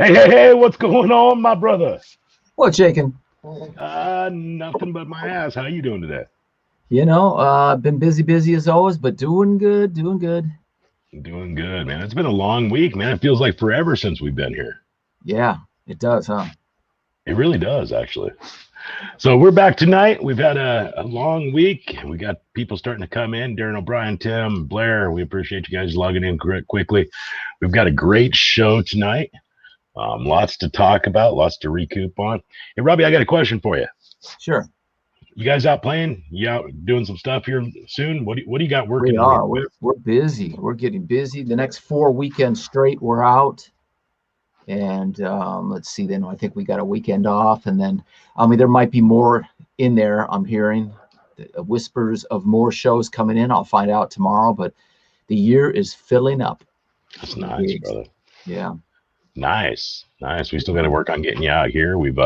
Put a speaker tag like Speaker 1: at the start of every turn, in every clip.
Speaker 1: Hey, what's going on, my brother?
Speaker 2: What, shaking?
Speaker 1: Nothing but my ass. How you doing today?
Speaker 2: Been busy as always, but doing good.
Speaker 1: Doing good, man. It's been a long week, man. It feels like forever since we've been here.
Speaker 2: Yeah, it does, huh?
Speaker 1: It really does, actually. So we're back tonight. We've had a long week. We got people starting to come in. Darren O'Brien, Tim, Blair. We appreciate you guys logging in quickly. We've got a great show tonight. Lots to talk about, lots to recoup on. Hey, Robby, I got a question for you.
Speaker 2: Sure.
Speaker 1: You guys out playing? You out doing some stuff here soon? What do you got working?
Speaker 2: We are. We're busy. We're getting busy. The next 4 weekends straight, we're out. And let's see. Then I think we got a weekend off, and then there might be more in there. I'm hearing whispers of more shows coming in. I'll find out tomorrow. But the year is filling up.
Speaker 1: That's nice, brother.
Speaker 2: Yeah.
Speaker 1: Nice. We still got to work on getting you out here. We've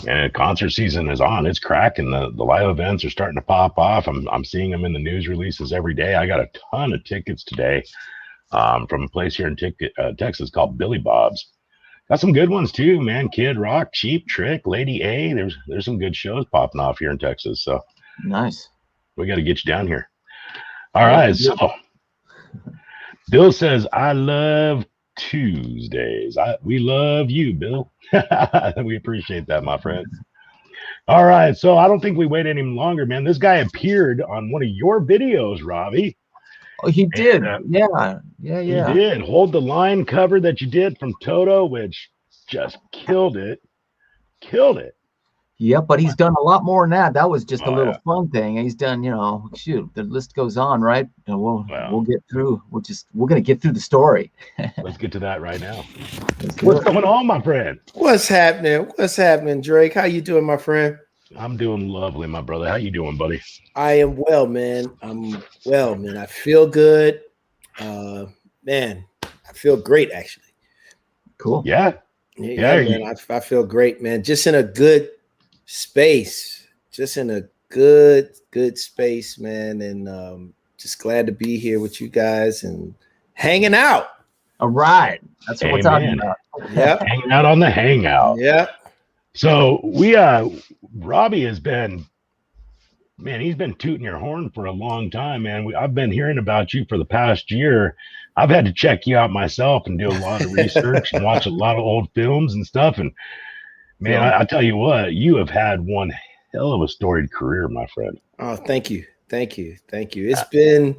Speaker 1: and concert season is on. It's cracking. The live events are starting to pop off. I'm seeing them in the news releases every day. I got a ton of tickets today from a place here in Texas called Billy Bob's. Got some good ones too, man. Kid Rock, Cheap Trick, Lady A. There's some good shows popping off here in Texas. So
Speaker 2: nice.
Speaker 1: We got to get you down here. All right. So Bill says, I love Tuesdays. We love you, Bill. We appreciate that, my friend. All right, so I don't think we wait any longer, man. This guy appeared on one of your videos, Robby.
Speaker 2: Oh, he did. Yeah.
Speaker 1: He did. Hold the Line cover that you did from Toto, which just killed it.
Speaker 2: Yeah, but he's done a lot more than that. That was just a little fun thing. He's done, shoot, the list goes on, right? And we'll get through. We're gonna get through the story.
Speaker 1: Let's get to that right now. What's going on, my friend?
Speaker 3: What's happening, Drake? How you doing, my friend?
Speaker 1: I'm doing lovely, my brother. How you doing, buddy?
Speaker 3: I am well, man. I feel good. Man, I feel great, actually.
Speaker 2: Cool.
Speaker 1: Yeah,
Speaker 3: man. I feel great, man. Just in a good space, good space, man, and just glad to be here with you guys and hanging out.
Speaker 2: All right, that's what we're talking about.
Speaker 3: Yeah,
Speaker 1: hanging out on the Hangout.
Speaker 3: Yeah.
Speaker 1: So Robby has been, man, he's been tooting your horn for a long time, man. I've been hearing about you for the past year. I've had to check you out myself and do a lot of research and watch a lot of old films and stuff. And man, I tell you what, you have had one hell of a storied career, my friend.
Speaker 3: Oh, thank you. It's been,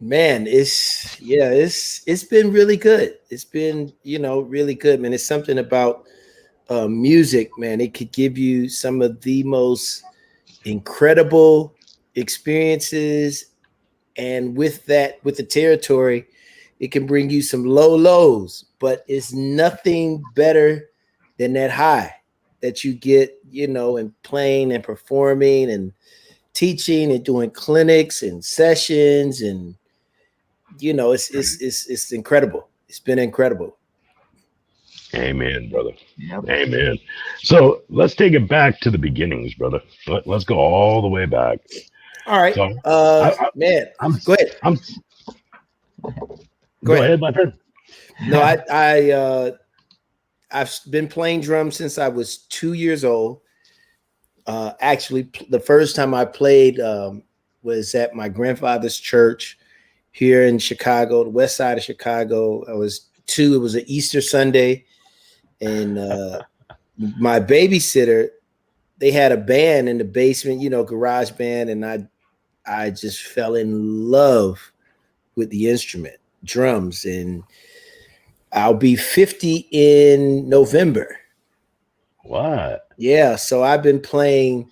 Speaker 3: man, it's been really good. It's been, really good, man. It's something about music, man. It could give you some of the most incredible experiences, and with the territory, it can bring you some low lows, but it's nothing better than that high that you get, in playing and performing and teaching and doing clinics and sessions, and it's incredible. It's been incredible.
Speaker 1: Amen, brother. Yep. Amen. So let's take it back to the beginnings, brother. Let's go all the way back.
Speaker 3: All right. So, go ahead.
Speaker 1: Go ahead, my friend.
Speaker 3: No, I've been playing drums since I was 2 years old. Actually, the first time I played was at my grandfather's church here in Chicago, the west side of Chicago. I was 2. It was an Easter Sunday. And my babysitter, they had a band in the basement, garage band. And I just fell in love with the instrument, drums. And I'll be 50 in November.
Speaker 1: What?
Speaker 3: Yeah. So I've been playing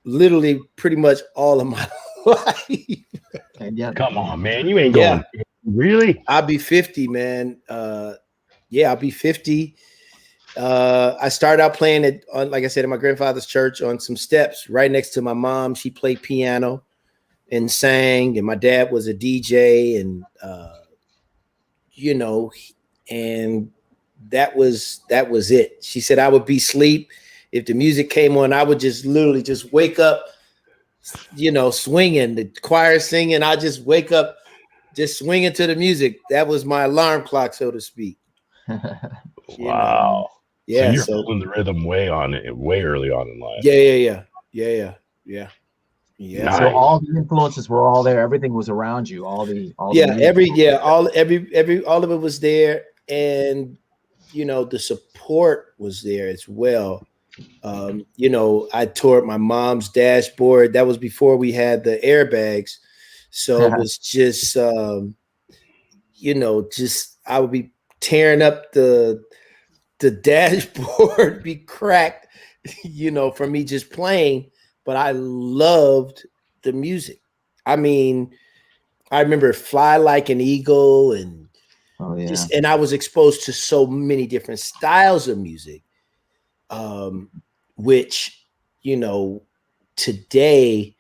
Speaker 3: literally pretty much all of my life.
Speaker 1: Come on, man. You ain't going. Yeah. Really?
Speaker 3: I'll be 50, man. I'll be 50. I started out playing it on, like I said, at my grandfather's church on some steps right next to my mom. She played piano and sang, and my dad was a DJ, and and that was it. She said I would be asleep if the music came on. I would just literally just wake up, swinging, the choir singing. I just wake up, just swinging to the music. That was my alarm clock, so to speak. You
Speaker 1: Wow.
Speaker 3: know, yeah.
Speaker 1: So you're
Speaker 3: So
Speaker 1: feeling the rhythm way early on in life.
Speaker 3: yeah.
Speaker 2: So
Speaker 1: Nice.
Speaker 2: all the influences were all there. Everything was around you. All the
Speaker 3: Yeah, all of it was there, and you know the support was there as well. You know, I tore up my mom's dashboard. That was before we had the airbags, so it was just you know, just I would be tearing up the dashboard, be cracked, you know, from me just playing. But I loved the music. I mean, I remember Fly Like an Eagle and and I was exposed to so many different styles of music, which, you know, today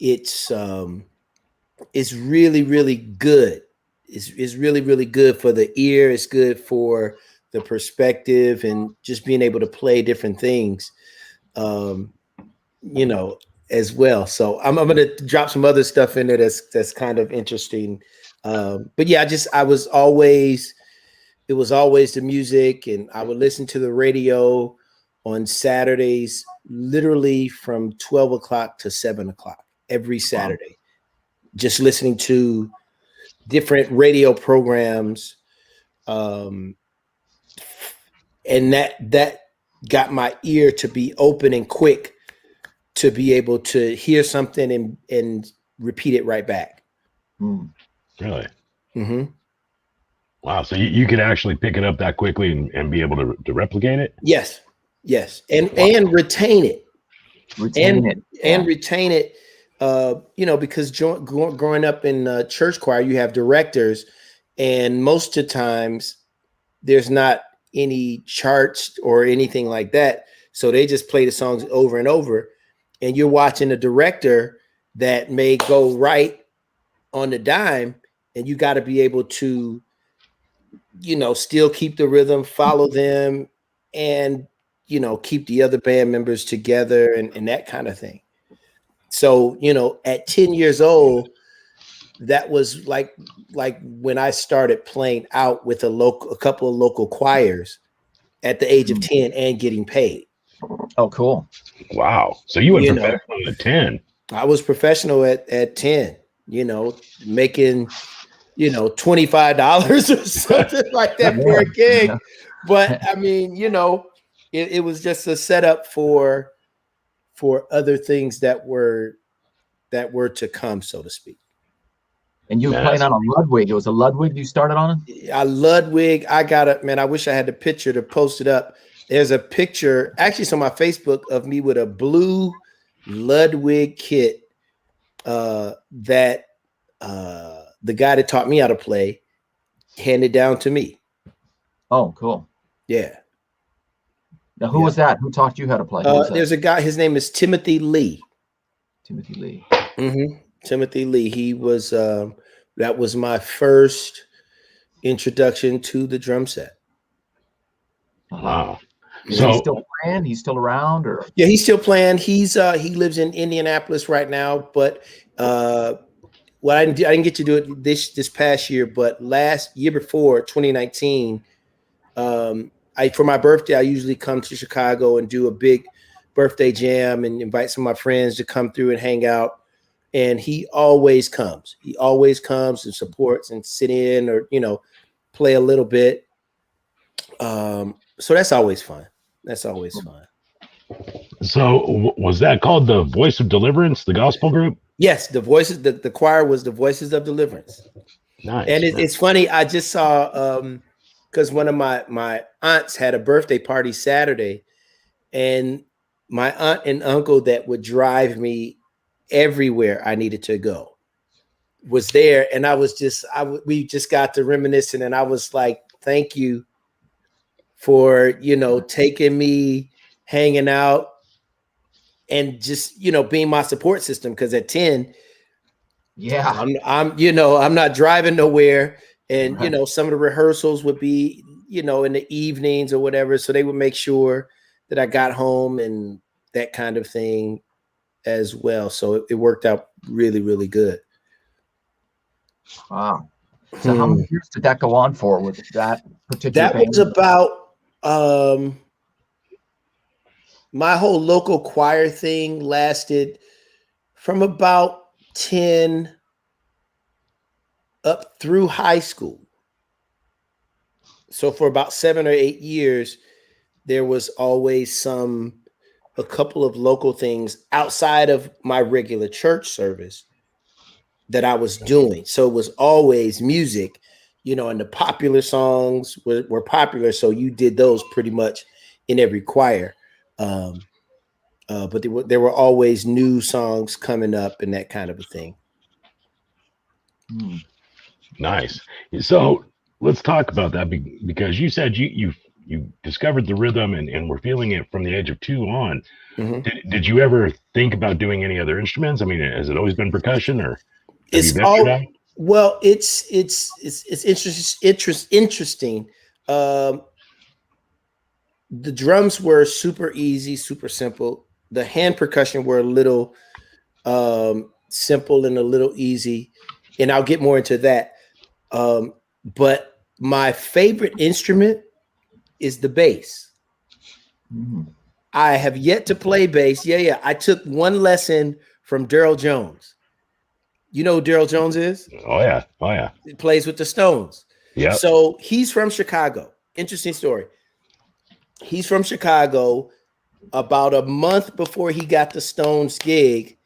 Speaker 3: it's really, really good. It's really, really good for the ear. It's good for the perspective and just being able to play different things, you know, as well. So I'm going to drop some other stuff in there that's kind of interesting. But yeah, it was always the music, and I would listen to the radio on Saturdays, literally from 12 o'clock to 7 o'clock every Saturday, just listening to different radio programs. And that got my ear to be open and quick to be able to hear something and repeat it right back.
Speaker 1: Really?
Speaker 3: Mm-hmm.
Speaker 1: Wow. So you could actually pick it up that quickly and be able to replicate it?
Speaker 3: Yes. And retain it. And retain it. You know, because growing up in church choir, you have directors, and most of the times there's not any charts or anything like that. So they just play the songs over and over, and you're watching a director that may go right on the dime, and you got to be able to, you know, still keep the rhythm, follow them, and, you know, keep the other band members together and that kind of thing. So, you know, at 10 years old, that was like when I started playing out with a couple of local choirs at the age of 10 and getting paid.
Speaker 2: Oh, cool.
Speaker 1: Wow. So you went professional at 10.
Speaker 3: I was professional at 10, you know, making, you know, $25 or something like that for a gig. But I mean, you know, it was just a setup for other things that were to come, so to speak.
Speaker 2: And you were playing on a Ludwig. It was a Ludwig you started on?
Speaker 3: A Ludwig. I got it, man. I wish I had the picture to post it up. There's a picture, actually, it's on my Facebook, of me with a blue Ludwig kit that the guy that taught me how to play handed down to me.
Speaker 2: Oh, cool.
Speaker 3: Yeah.
Speaker 2: Now, who was that? Who taught you how to play?
Speaker 3: There's a guy. His name is Timothy Lee.
Speaker 2: Timothy Lee.
Speaker 3: Mm-hmm. Timothy Lee. He was. That was my first introduction to the drum set.
Speaker 1: Wow.
Speaker 2: Is he still playing? He's still around, or?
Speaker 3: Yeah, he's still playing. He's he lives in Indianapolis right now. But well, I didn't get to do it this past year, but last year before 2019. For my birthday, I usually come to Chicago and do a big birthday jam and invite some of my friends to come through and hang out. And he always comes. He always comes and supports and sit in or, you know, play a little bit. So that's always fun. That's always fun.
Speaker 1: So was that called the Voice of Deliverance, the gospel group?
Speaker 3: Yes, the Voices. The choir was the Voices of Deliverance.
Speaker 1: Nice.
Speaker 3: And it's funny. I just saw because one of my aunts had a birthday party Saturday, and my aunt and uncle that would drive me everywhere I needed to go was there. And I was we just got to reminiscing, and I was like, thank you for, you know, taking me, hanging out, and just, you know, being my support system. Because at 10, I'm you know, I'm not driving nowhere. And, you know, some of the rehearsals would be, you know, in the evenings or whatever. So they would make sure that I got home and that kind of thing as well. So it worked out really, really good.
Speaker 2: Wow. So how many years did that go on for with that particular
Speaker 3: That
Speaker 2: band?
Speaker 3: was about my whole local choir thing lasted from about 10 up through high school. So for about 7 or 8 years, there was always a couple of local things outside of my regular church service that I was doing. So it was always music, and the popular songs were popular. So you did those pretty much in every choir. But there were always new songs coming up and that kind of a thing.
Speaker 1: Nice. So let's talk about that because you said you discovered the rhythm and were feeling it from the age of 2 on.
Speaker 3: Mm-hmm.
Speaker 1: Did you ever think about doing any other instruments? I mean, has it always been percussion, or have you
Speaker 3: It's
Speaker 1: ventured
Speaker 3: all
Speaker 1: out?
Speaker 3: well. It's interesting. The drums were super easy, super simple. The hand percussion were a little simple and a little easy, and I'll get more into that. But my favorite instrument is the bass. I have yet to play bass. Yeah. I took one lesson from Daryl Jones. You know who Daryl Jones is?
Speaker 1: Oh yeah.
Speaker 3: He plays with the Stones.
Speaker 1: Yeah.
Speaker 3: So he's from Chicago. Interesting story. He's from Chicago. About a month before he got the Stones gig,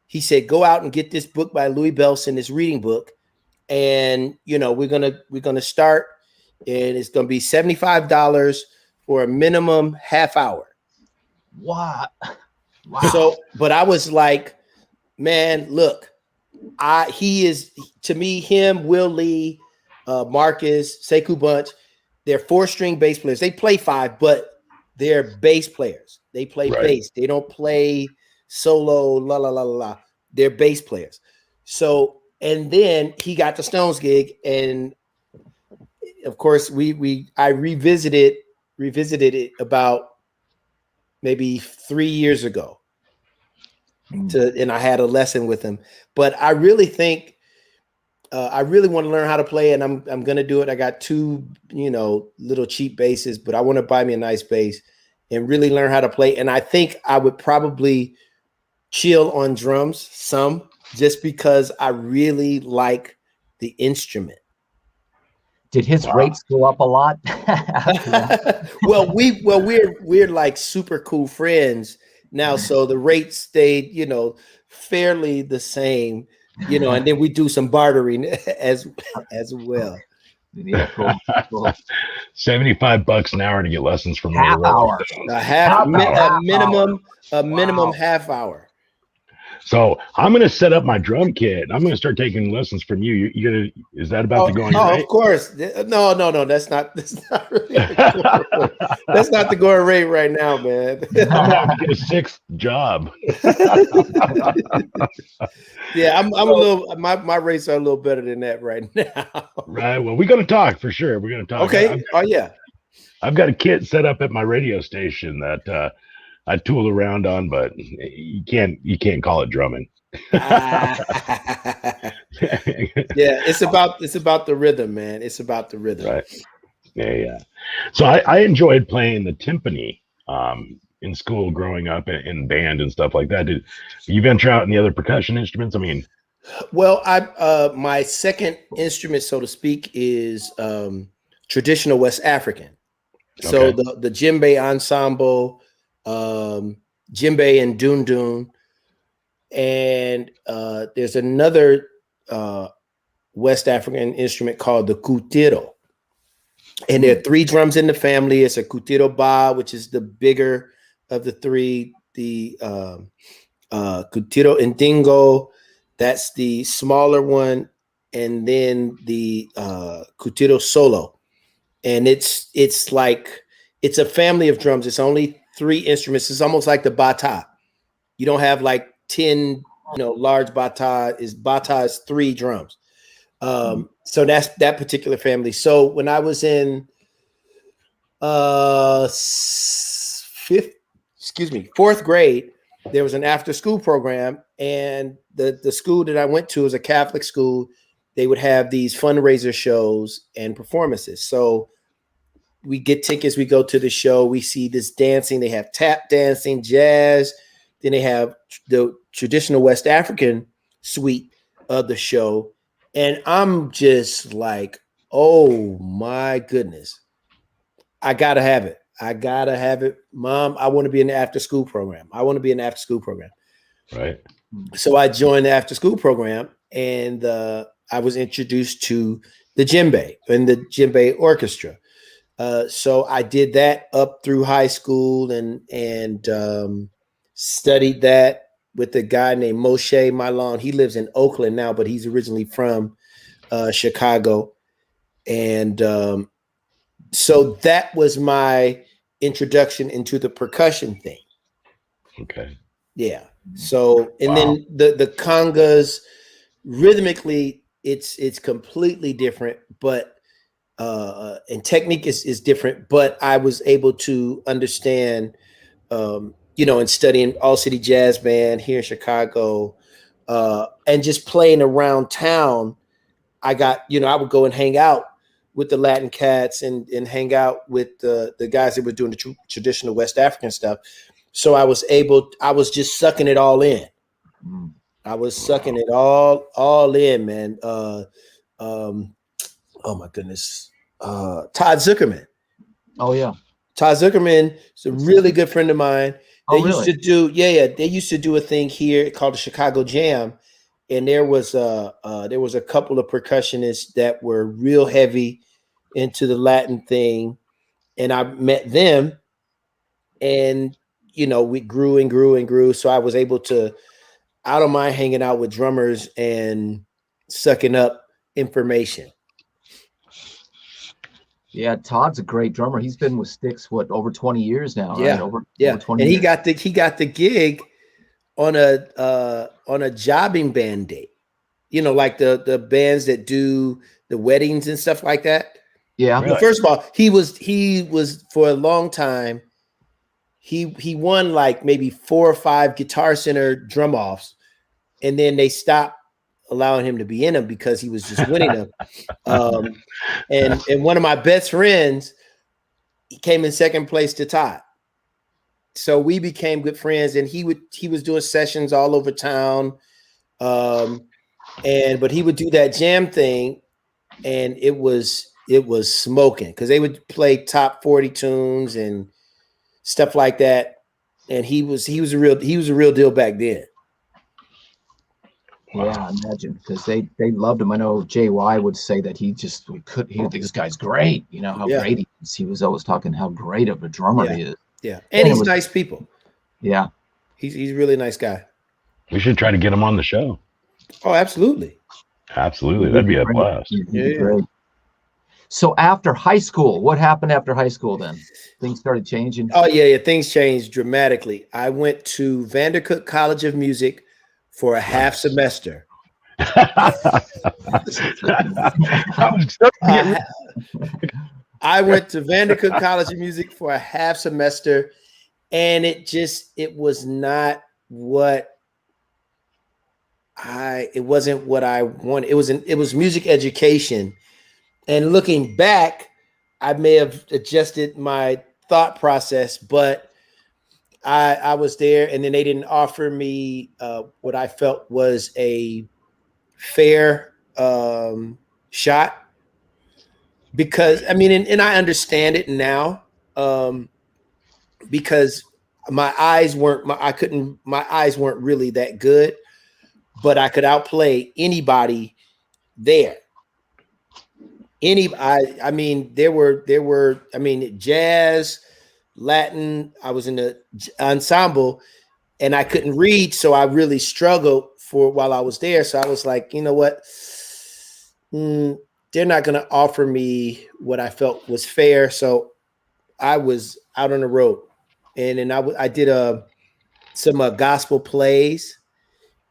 Speaker 3: he said, "Go out and get this book by Louis Bellson, this reading book, and we're gonna start, and it's gonna be $75 for a minimum half hour."
Speaker 2: Wow.
Speaker 3: So, but I was like, man, look, he is to me, him, Will Lee, Marcus, Sekou Bunch, they're 4-string bass players. They play 5, but they're bass players. They play bass. They don't play solo, la la la la. They're bass players. So, and then he got the Stones gig, and of course, I revisited it about maybe 3 years ago. And I had a lesson with him. But I really think I really want to learn how to play, and I'm gonna do it. I got 2, little cheap basses, but I want to buy me a nice bass and really learn how to play. And I think I would probably chill on drums some, just because I really like the instrument.
Speaker 2: Did his rates go up a lot?
Speaker 3: Well, we're like super cool friends now, so the rates stayed, fairly the same, and then we do some bartering as well.
Speaker 2: Yeah, cool.
Speaker 1: $75 an hour to get lessons from
Speaker 2: half hour.
Speaker 3: A minimum half hour.
Speaker 1: So I'm gonna set up my drum kit. I'm gonna start taking lessons from you. Is that about to go on your rate?
Speaker 3: Of course. No. That's not really that's not the going rate right now, man.
Speaker 1: I'm gonna have to get a 6th job.
Speaker 3: Yeah, I'm a little. My rates are a little better than that right now.
Speaker 1: Right. Well, we're gonna talk for sure. We're gonna talk.
Speaker 3: Okay. Yeah.
Speaker 1: I've got a kit set up at my radio station that I tool around on, but you can't call it drumming.
Speaker 3: Yeah, it's about the rhythm, man. It's about the rhythm.
Speaker 1: Right. Yeah. So I enjoyed playing the timpani in school growing up in band and stuff like that. Did you venture out in the other percussion instruments? I mean,
Speaker 3: well, my second instrument, so to speak, is traditional West African. So the djembe ensemble, djembe and dundun, and there's another West African instrument called the kutiro, and there are 3 drums in the family. It's a kutiro ba, which is the bigger of the 3. The kutiro indingo, that's the smaller one, and then the kutiro solo. And it's a family of drums. It's only 3 instruments. It's almost like the bata. You don't have like 10, large bata. Bata is 3 drums. So that's that particular family. So when I was in 4th grade, there was an after school program, and the school that I went to was a Catholic school, they would have these fundraiser shows and performances. So we get tickets, we go to the show, we see this dancing. They have tap dancing, jazz. Then they have the traditional West African suite of the show. And I'm just like, oh my goodness, I gotta have it. I gotta have it. Mom, I want to be in the after school program.
Speaker 1: Right.
Speaker 3: So I joined the after school program, and I was introduced to the djembe and the djembe orchestra. So I did that up through high school and studied that with a guy named Moshe Milan. He lives in Oakland now, but he's originally from Chicago. And so that was my introduction into the percussion thing.
Speaker 1: Okay.
Speaker 3: Yeah. So, and then the congas, rhythmically, it's completely different, but and technique is different, but I was able to understand, in studying All City Jazz Band here in Chicago, and just playing around town. I would go and hang out with the Latin cats and hang out with the guys that were doing the traditional West African stuff. So I was just sucking it all in. I was sucking it all in, man. Oh my goodness. Todd Zuckerman.
Speaker 2: Oh yeah.
Speaker 3: Todd Zuckerman is a really good friend of mine. They used to do, they used to do a thing here called the Chicago Jam. And there was a couple of percussionists that were real heavy into the Latin thing. And I met them, and we grew and grew and grew. So I was able to, I don't mind hanging out with drummers and sucking up information.
Speaker 2: Yeah, Todd's a great drummer. He's been with Styx over 20 years now.
Speaker 3: Yeah,
Speaker 2: right? Over 20
Speaker 3: and
Speaker 2: years.
Speaker 3: he got the gig on a jobbing band date. Like the bands that do the weddings and stuff like that.
Speaker 2: Yeah.
Speaker 3: Well, first of all, he was for a long time. He won like maybe 4 or 5 Guitar Center drum offs, and then they stopped allowing him to be in them because he was just winning them. And one of my best friends, he came in second place to Todd. So we became good friends, and he was doing sessions all over town. But he would do that jam thing, and it was smoking because they would play top 40 tunes and stuff like that. And he was a real deal back then.
Speaker 2: Wow. Yeah, I imagine, because they loved him. I know JY would say that this guy's great. How great he is. He was always talking how great of a drummer he is.
Speaker 3: Yeah, and he's nice people.
Speaker 2: Yeah,
Speaker 3: he's a really nice guy.
Speaker 1: We should try to get him on the show.
Speaker 3: Oh, absolutely.
Speaker 1: Absolutely. That'd be a blast.
Speaker 2: Yeah. Great. So after high school, what happened after high school then? Things started changing?
Speaker 3: Oh, yeah. Things changed dramatically. I went to Vandercook College of Music for a half semester. I went to Vandercook College of Music for a half semester, and it was not what it wasn't what I wanted. It was music education. And looking back, I may have adjusted my thought process, but I was there, and then they didn't offer me what I felt was a fair shot. Because and I understand it now, because my eyes weren't really that good, but I could outplay anybody there. There were jazz, Latin. I was in the ensemble, and I couldn't read, so I really struggled while I was there. So I was like, you know what? They're not going to offer me what I felt was fair. So I was out on the road, and then I did some gospel plays,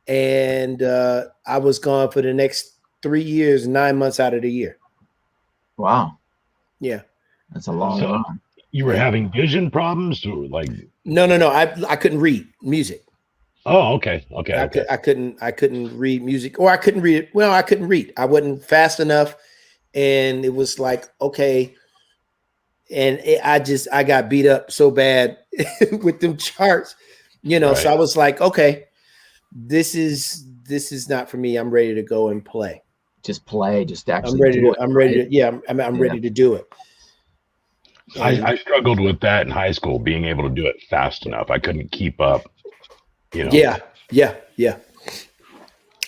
Speaker 3: and I was gone for the next 3 years, 9 months out of the year.
Speaker 2: Wow.
Speaker 3: Yeah.
Speaker 2: That's a long time.
Speaker 1: You were having vision problems? No.
Speaker 3: I couldn't read music.
Speaker 1: Oh, okay. Okay.
Speaker 3: I couldn't read music, or I couldn't read it. Well, I couldn't read. I wasn't fast enough, and it was like, okay. And I got beat up so bad with them charts,
Speaker 1: Right.
Speaker 3: So I was like, okay, this is not for me. I'm ready to go and play.
Speaker 2: Just play, just actually.
Speaker 3: I'm ready to do it.
Speaker 1: I struggled with that in high school, being able to do it fast enough. I couldn't keep up.
Speaker 3: Yeah.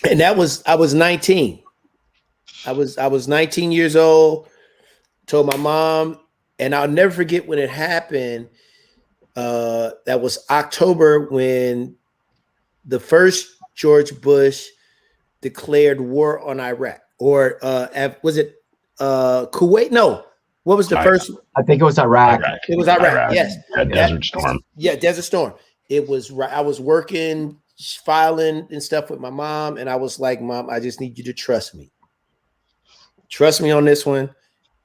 Speaker 3: And I was 19. I was 19 years old. Told my mom, and I'll never forget when it happened. That was October when the first George Bush declared war on Iraq, or was it Kuwait? No. What was the first?
Speaker 2: I think it was Iraq.
Speaker 3: It was Iraq. Yes.
Speaker 1: Desert Storm.
Speaker 3: Yeah, Desert Storm. It was. I was working, filing and stuff with my mom, and I was like, "Mom, I just need you to trust me. Trust me on this one."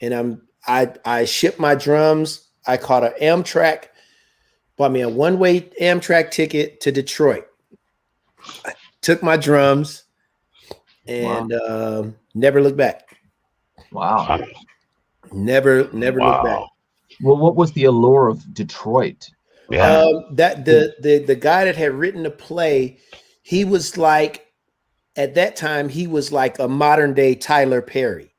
Speaker 3: And I shipped my drums. I caught an Amtrak, bought me a one-way Amtrak ticket to Detroit. I took my drums and never looked back.
Speaker 2: Wow.
Speaker 3: Never looked back.
Speaker 2: Well, what was the allure of Detroit?
Speaker 1: Yeah.
Speaker 3: That the guy that had written the play, he was like, at that time, he was like a modern day Tyler Perry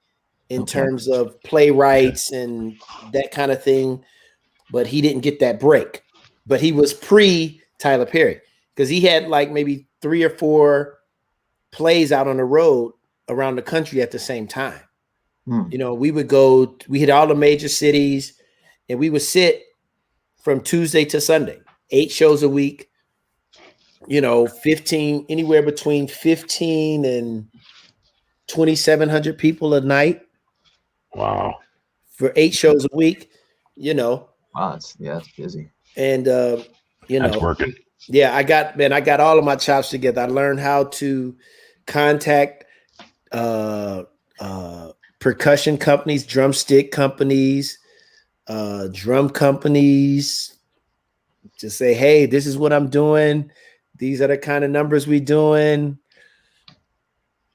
Speaker 3: in terms of playwrights and that kind of thing. But he didn't get that break. But he was pre Tyler Perry, because he had like maybe 3 or 4 plays out on the road around the country at the same time. We would go, we hit all the major cities, and we would sit from Tuesday to Sunday, 8 shows a week, 15, anywhere between 15 and 2,700 people a night.
Speaker 1: Wow.
Speaker 3: For 8 shows a week, Wow,
Speaker 2: it's busy.
Speaker 3: And,
Speaker 1: that's working.
Speaker 3: Yeah, I got all of my chops together. I learned how to contact percussion companies, drumstick companies, drum companies, to say, hey, this is what I'm doing. These are the kind of numbers we doing.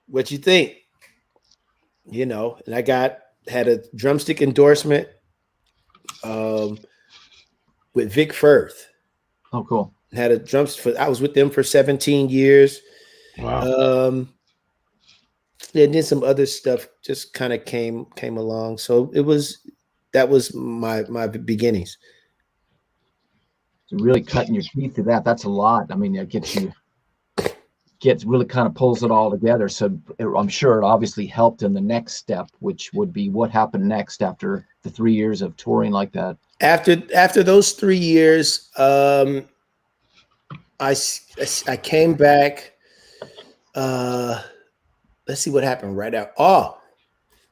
Speaker 3: What you think? And I had a drumstick endorsement with Vic Firth.
Speaker 2: Oh, cool.
Speaker 3: Had a I was with them for 17 years.
Speaker 1: Wow.
Speaker 3: And then some other stuff just kind of came along. So that was my beginnings.
Speaker 2: So really cutting your teeth to that. That's a lot. I mean, it gets really kind of pulls it all together. So I'm sure it obviously helped in the next step, which would be what happened next after the 3 years of touring like that.
Speaker 3: After those 3 years, I came back. Let's see what happened right out.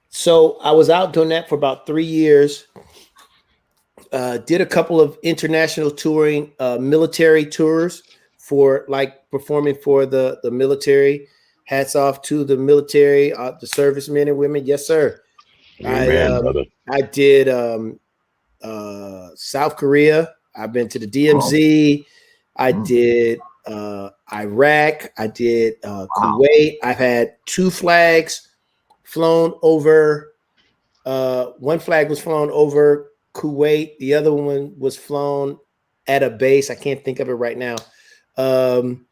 Speaker 3: So I was out doing that for about 3 years. Did a couple of international touring, military tours for like performing for the military. Hats off to the military, the servicemen and women. Yes, sir. I did South Korea. I've been to the DMZ. I did Iraq. I did Kuwait. I've had 2 flags flown over. One flag was flown over Kuwait. The other one was flown at a base. I can't think of it right now. Guam,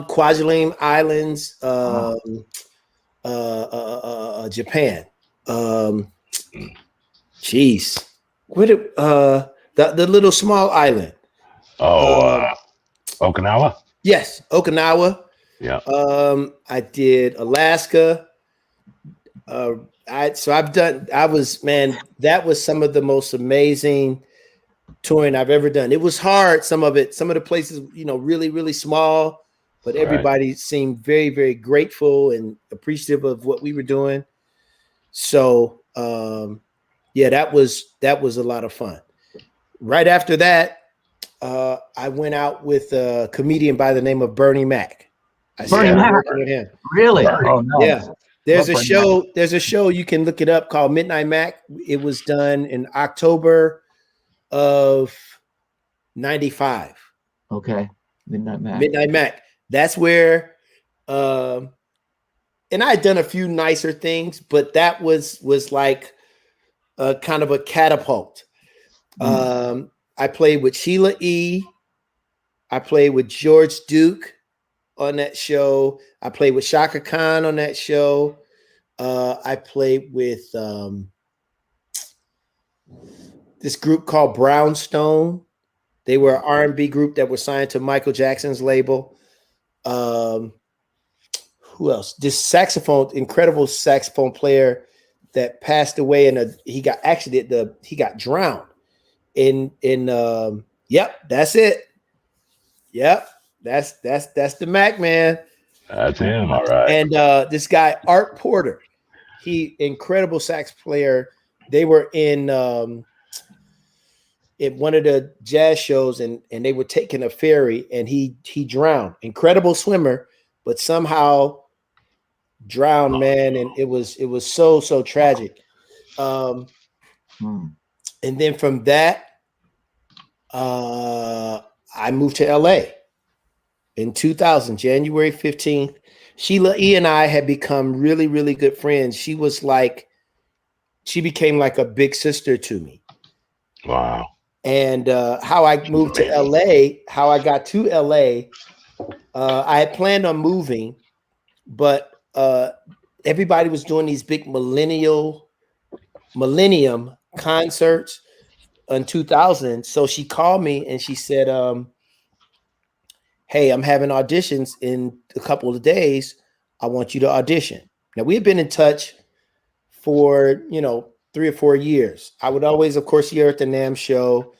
Speaker 3: Kwajalein Islands, Japan. Jeez, the little small island.
Speaker 1: Okinawa.
Speaker 3: Yes, Okinawa.
Speaker 1: Yeah.
Speaker 3: I did Alaska. That was some of the most amazing touring I've ever done. It was hard. Some of the places, really, really small, but everybody seemed very, very grateful and appreciative of what we were doing. So, that was a lot of fun. Right after that, I went out with a comedian by the name of Bernie Mac.
Speaker 2: Bernie Mac,
Speaker 3: working with him.
Speaker 2: Really? Oh no.
Speaker 3: Yeah. There's a show you can look it up called Midnight Mac. It was done in October of 95.
Speaker 2: Okay. Midnight Mac.
Speaker 3: Midnight Mac. That's where, and I had done a few nicer things, but that was like a kind of a catapult. I played with Sheila E. I played with George Duke on that show. I played with Chaka Khan on that show. I played with this group called Brownstone. They were an R&B group that was signed to Michael Jackson's label. Who else? This incredible saxophone player that passed away, and he got drowned. Yep, that's it. Yep, that's the Mac, man.
Speaker 1: That's him, all right.
Speaker 3: And this guy Art Porter, he incredible sax player. They were in one of the jazz shows, and they were taking a ferry, and he drowned. Incredible swimmer, but somehow drowned, man, and it was so tragic. And then from that, I moved to LA in 2000, January 15th. Sheila E and I had become really, really good friends. She became like a big sister to me.
Speaker 1: Wow.
Speaker 3: And how I moved to LA, how I got to LA, I had planned on moving, but everybody was doing these big millennium concerts in 2000. So she called me and she said, hey, I'm having auditions in a couple of days. I want you to audition. Now, we had been in touch for, 3 or 4 years. I would always, of course, see her at the NAMM show.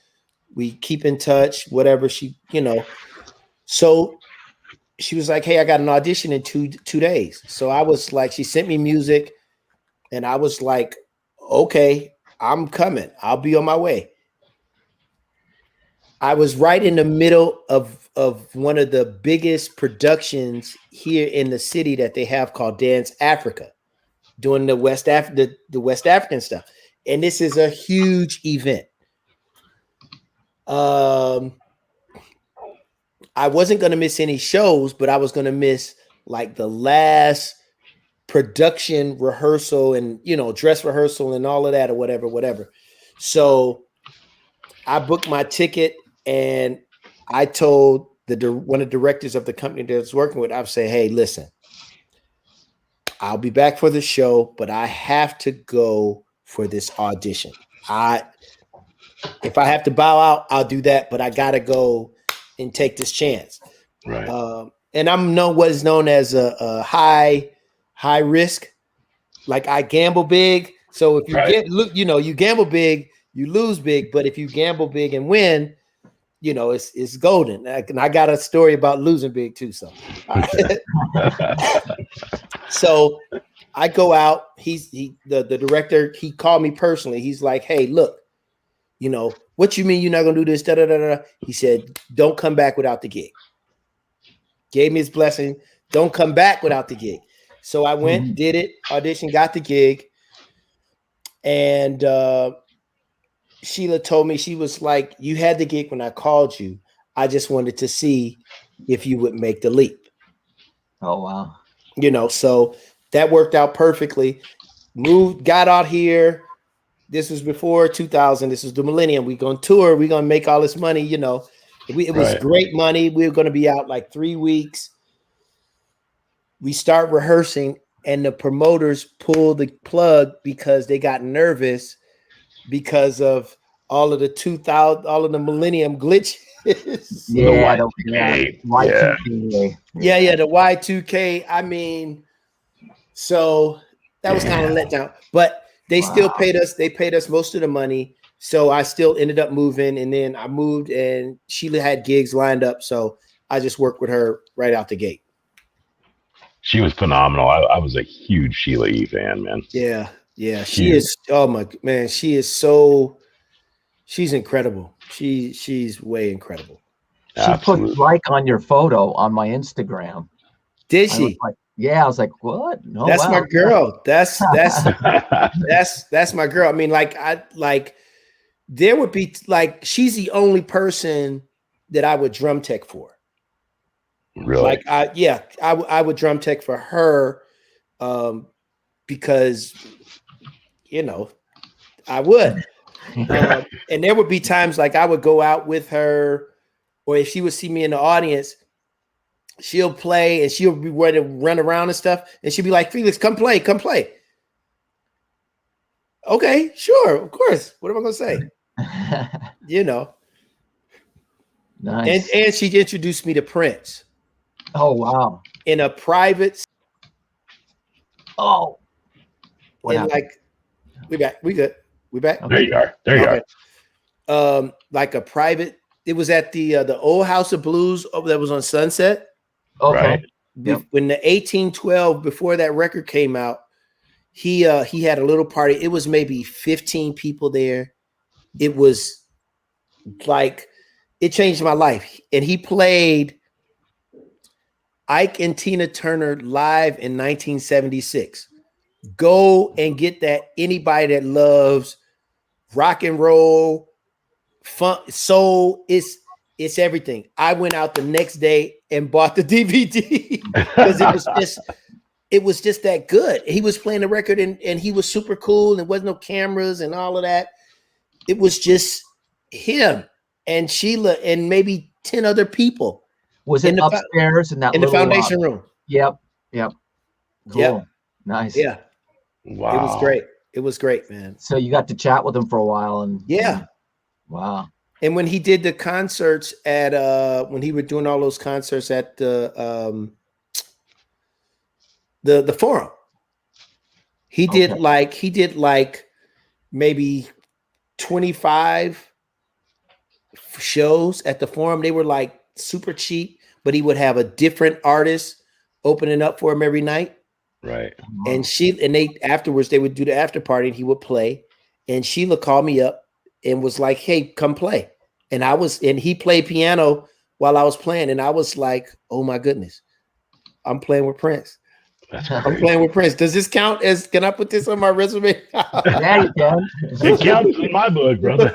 Speaker 3: We keep in touch, whatever So she was like, hey, I got an audition in two days. So I was like, she sent me music and I was like, okay, I'm coming. I'll be on my way. I was right in the middle of one of the biggest productions here in the city that they have called Dance Africa, doing the West African stuff. And this is a huge event. I wasn't going to miss any shows, but I was going to miss like the last production rehearsal and, dress rehearsal and all of that or whatever. So I booked my ticket and I told one of the directors of the company that I was working with, I would say, hey, listen, I'll be back for the show, but I have to go for this audition. If I have to bow out, I'll do that, but I got to go and take this chance.
Speaker 1: Right.
Speaker 3: And I'm what is known as a high risk. Like I gamble big. So if you gamble big, you lose big. But if you gamble big and win, it's golden. And I got a story about losing big too. So, so I go out. The director. He called me personally. He's like, "Hey, look, what you mean you're not gonna do this?" Da, da, da, da. He said, "Don't come back without the gig." Gave me his blessing. Don't come back without the gig. So I went, did it, audition, got the gig, and Sheila told me, she was like, you had the gig when I called you. I just wanted to see if you would make the leap.
Speaker 2: Oh, wow.
Speaker 3: So that worked out perfectly. Got out here. This was before 2000. This was the millennium. We're going to tour. We're going to make all this money. It was great money. We were going to be out like 3 weeks. We start rehearsing and the promoters pulled the plug because they got nervous because of all of the 2000, all of the millennium glitches.
Speaker 2: Yeah,
Speaker 1: the
Speaker 2: Y2K.
Speaker 3: Yeah, the Y2K. I mean, so that was kind of let down, but they still paid us. They paid us most of the money. So I still ended up moving, and then I moved and Sheila had gigs lined up. So I just worked with her right out the gate.
Speaker 1: She was phenomenal. I was a huge Sheila E fan, man.
Speaker 3: Yeah. She is. Oh my man, she's incredible. She's way incredible.
Speaker 2: She put like on your photo on my Instagram.
Speaker 3: Did she?
Speaker 2: I was like, what? No,
Speaker 3: that's my girl. That's my girl. I mean, there would be she's the only person that I would drum tech for.
Speaker 1: Really?
Speaker 3: Like I would drum tech for her, because I would. And there would be times like I would go out with her, or if she would see me in the audience, she'll play and she'll be ready to run around and stuff. And she'll be like, Felix, come play. Okay, sure, of course. What am I gonna say?
Speaker 2: Nice.
Speaker 3: And she introduced me to Prince.
Speaker 2: Oh wow.
Speaker 3: In a private.
Speaker 2: Oh.
Speaker 3: We back. We good. We back.
Speaker 1: There you are. There you
Speaker 3: are. Like a private. It was at the old House of Blues that was on Sunset.
Speaker 2: Okay.
Speaker 1: Right.
Speaker 2: Yep.
Speaker 3: When the 1812, before that record came out, he had a little party. It was maybe 15 people there. It was like, it changed my life. And he played Ike and Tina Turner live in 1976. Go and get that. Anybody that loves rock and roll, funk, soul, it's everything. I went out the next day and bought the DVD because it was just that good. He was playing the record and he was super cool, and there wasn't no cameras and all of that. It was just him and Sheila and maybe 10 other people.
Speaker 2: Was it upstairs in
Speaker 3: the foundation room?
Speaker 2: Yep. Cool.
Speaker 3: Yep.
Speaker 2: Nice.
Speaker 3: Yeah.
Speaker 1: Wow.
Speaker 3: It was great. It was great, man.
Speaker 2: So you got to chat with him for a while, and wow.
Speaker 3: And when he did the concerts at when he was doing all those concerts at the Forum, he did like maybe 25 shows at the Forum. They were like super cheap, but he would have a different artist opening up for him every night.
Speaker 1: Right.
Speaker 3: And afterwards they would do the after party and he would play. And Sheila called me up and was like, "Hey, come play." And he played piano while I was playing. And I was like, "Oh my goodness, I'm playing with Prince." I'm playing with Prince. Does this count as, can I put this on my resume?
Speaker 2: Yeah, you can.
Speaker 1: It counts in my book, brother.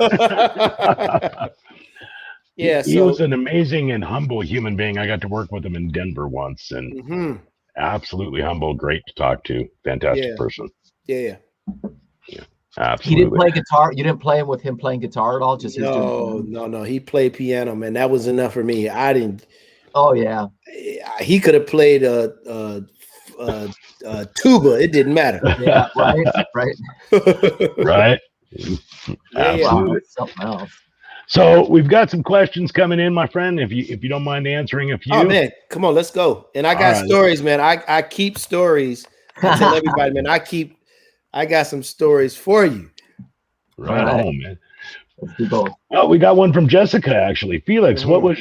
Speaker 3: Yeah.
Speaker 1: He was an amazing and humble human being. I got to work with him in Denver once, and absolutely humble, great to talk to, fantastic person.
Speaker 3: Yeah.
Speaker 1: Absolutely.
Speaker 2: He didn't play guitar. You didn't play with him playing guitar at all? Just
Speaker 3: no. He played piano, man. That was enough for me. I didn't.
Speaker 2: Oh yeah.
Speaker 3: He could have played tuba. It didn't matter.
Speaker 2: Yeah. Right.
Speaker 1: Right.
Speaker 2: Absolutely. Something else.
Speaker 3: So we've got some questions coming in, my friend. If you don't mind answering a few.
Speaker 4: Oh man, come on, let's go. And I got stories, man. I keep stories. I tell everybody, man. I got some stories for you.
Speaker 1: Right on, man.
Speaker 2: Let's do both.
Speaker 1: Oh, we got one from Jessica actually. Felix, what was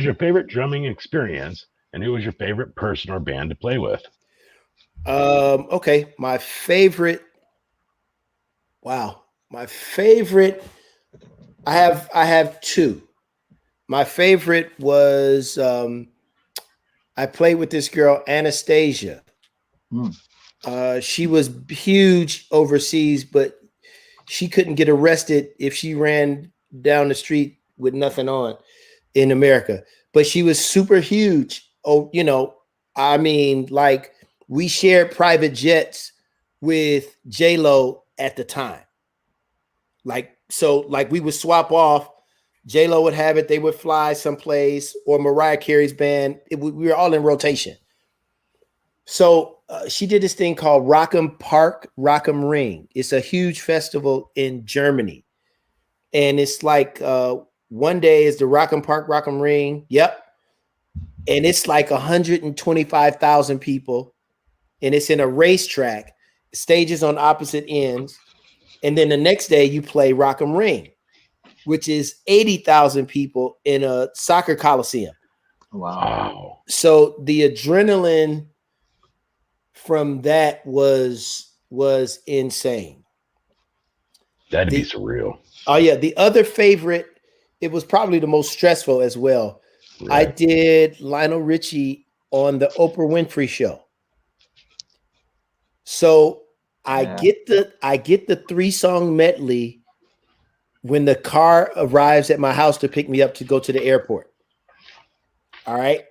Speaker 1: your favorite drumming experience, and who was your favorite person or band to play with?
Speaker 3: Okay, my favorite. Wow, my favorite. I have two. My favorite was I played with this girl Anastasia. She was huge overseas, but she couldn't get arrested if she ran down the street with nothing on in America. But she was super huge. Oh, I mean, like we shared private jets with J-Lo at the time. Like we would swap off. J-Lo would have it. They would fly someplace, or Mariah Carey's band. We were all in rotation. So she did this thing called Rock'em Park, Rock'em Ring. It's a huge festival in Germany. And it's like one day is the Rock'em Park, Rock'em Ring. Yep. And it's like 125,000 people. And it's in a racetrack, stages on opposite ends. And then the next day you play Rock'em Ring, which is 80,000 people in a soccer coliseum.
Speaker 2: Wow.
Speaker 3: So the adrenaline from that was insane.
Speaker 1: That'd be surreal.
Speaker 3: Oh yeah. The other favorite, it was probably the most stressful as well.
Speaker 1: Right.
Speaker 3: I did Lionel Richie on the Oprah Winfrey Show. So I get the 3-song medley when the car arrives at my house to pick me up to go to the airport. All right.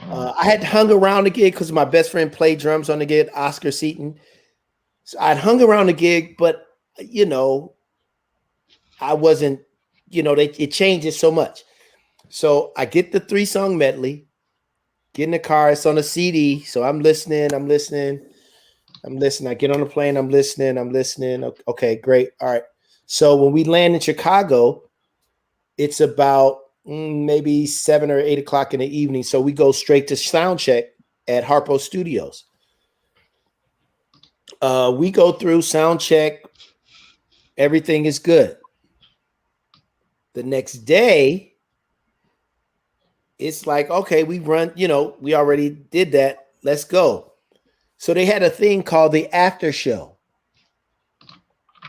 Speaker 4: I had hung around the gig because my best friend played drums on the gig, Oscar Seaton. So I'd hung around the gig, but you know, I wasn't, you know, it changes so much. So I get the 3-song medley, get in the car, it's on a CD. So I'm listening. I get on the plane, I'm listening. Okay, great. All right. So when we land in Chicago, it's about maybe 7 or 8 o'clock in the evening. So we go straight to sound check at Harpo Studios. We go through sound check. Everything is good. The next day, it's like, okay, we run, you know, we already did that. Let's go. So they had a thing called the after show.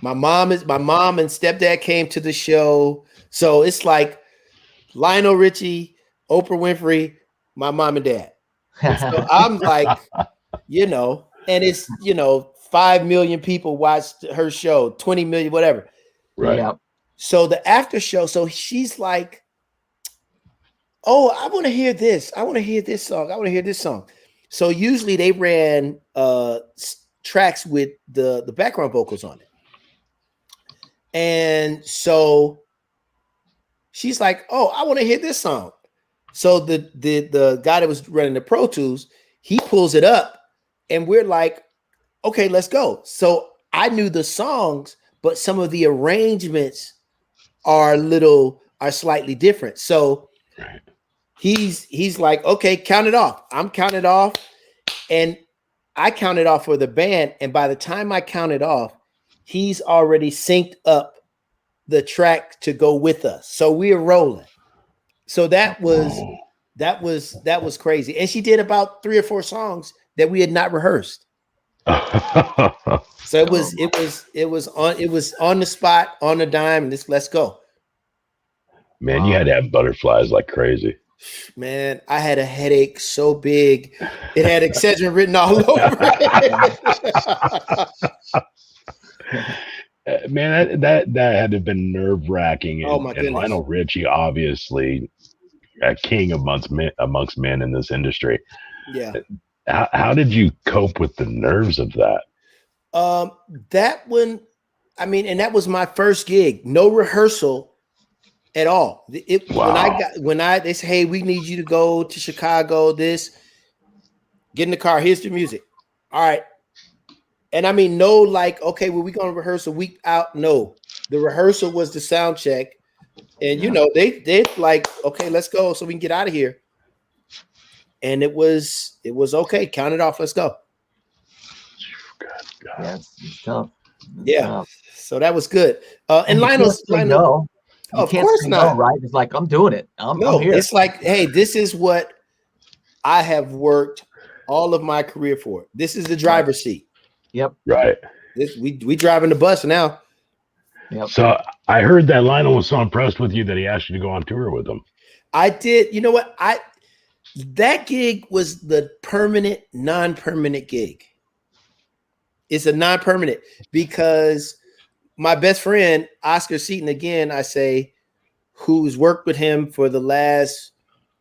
Speaker 4: My mom and stepdad came to the show. So it's like Lionel Richie, Oprah Winfrey, my mom and dad. So I'm like, you know, and it's, you know, 5 million people watched her show, 20 million, whatever.
Speaker 1: Right.
Speaker 2: Yeah.
Speaker 4: So the after show, so she's like, oh, I want to hear this. I want to hear this song. I want to hear this song. So usually they ran tracks with the background vocals on it. And so she's like, oh, I want to hear this song. So the guy that was running the Pro Tools, he pulls it up and we're like, okay, let's go. So I knew the songs, but some of the arrangements are slightly different. So he's like, okay, count it off. I'm counted off. And I counted off for the band. And by the time I counted off, he's already synced up the track to go with us. So we're rolling. So that was crazy. And she did about 3 or 4 songs that we had not rehearsed. So it was on the spot, on the dime, and let's go.
Speaker 1: Man, you had to have butterflies like crazy.
Speaker 4: Man, I had a headache so big. It had Excedrin written all over it.
Speaker 1: Man, that had to have been nerve-wracking.
Speaker 4: Oh my goodness.
Speaker 1: Lionel Richie, obviously a king amongst men in this industry.
Speaker 4: Yeah.
Speaker 1: How did you cope with the nerves of that?
Speaker 4: That one, I mean, and that was my first gig. No rehearsal at all.
Speaker 1: Wow.
Speaker 4: When they say, hey, we need you to go to Chicago, get in the car, here's the music. All right. And I mean, no, like, okay, well, we're gonna rehearse a week out. No, the rehearsal was the sound check. And you know, they like, okay, let's go so we can get out of here. And it was okay. Count it off. Let's go.
Speaker 2: Yeah, it's tough.
Speaker 4: Yeah.
Speaker 2: Tough.
Speaker 4: So that was good. And Lionel,
Speaker 2: no.
Speaker 4: Of course not.
Speaker 2: No, right? It's like, I'm doing it. I'm here. It's
Speaker 4: like, hey, this is what I have worked all of my career for. This is the driver's seat.
Speaker 2: Yep.
Speaker 1: Right.
Speaker 4: We driving the bus now.
Speaker 2: Yep.
Speaker 1: So I heard that Lionel was so impressed with you that he asked you to go on tour with him.
Speaker 4: I did. You know what? That gig was the permanent, non-permanent gig. It's a non-permanent because my best friend, Oscar Seaton, again, I say, who's worked with him for the last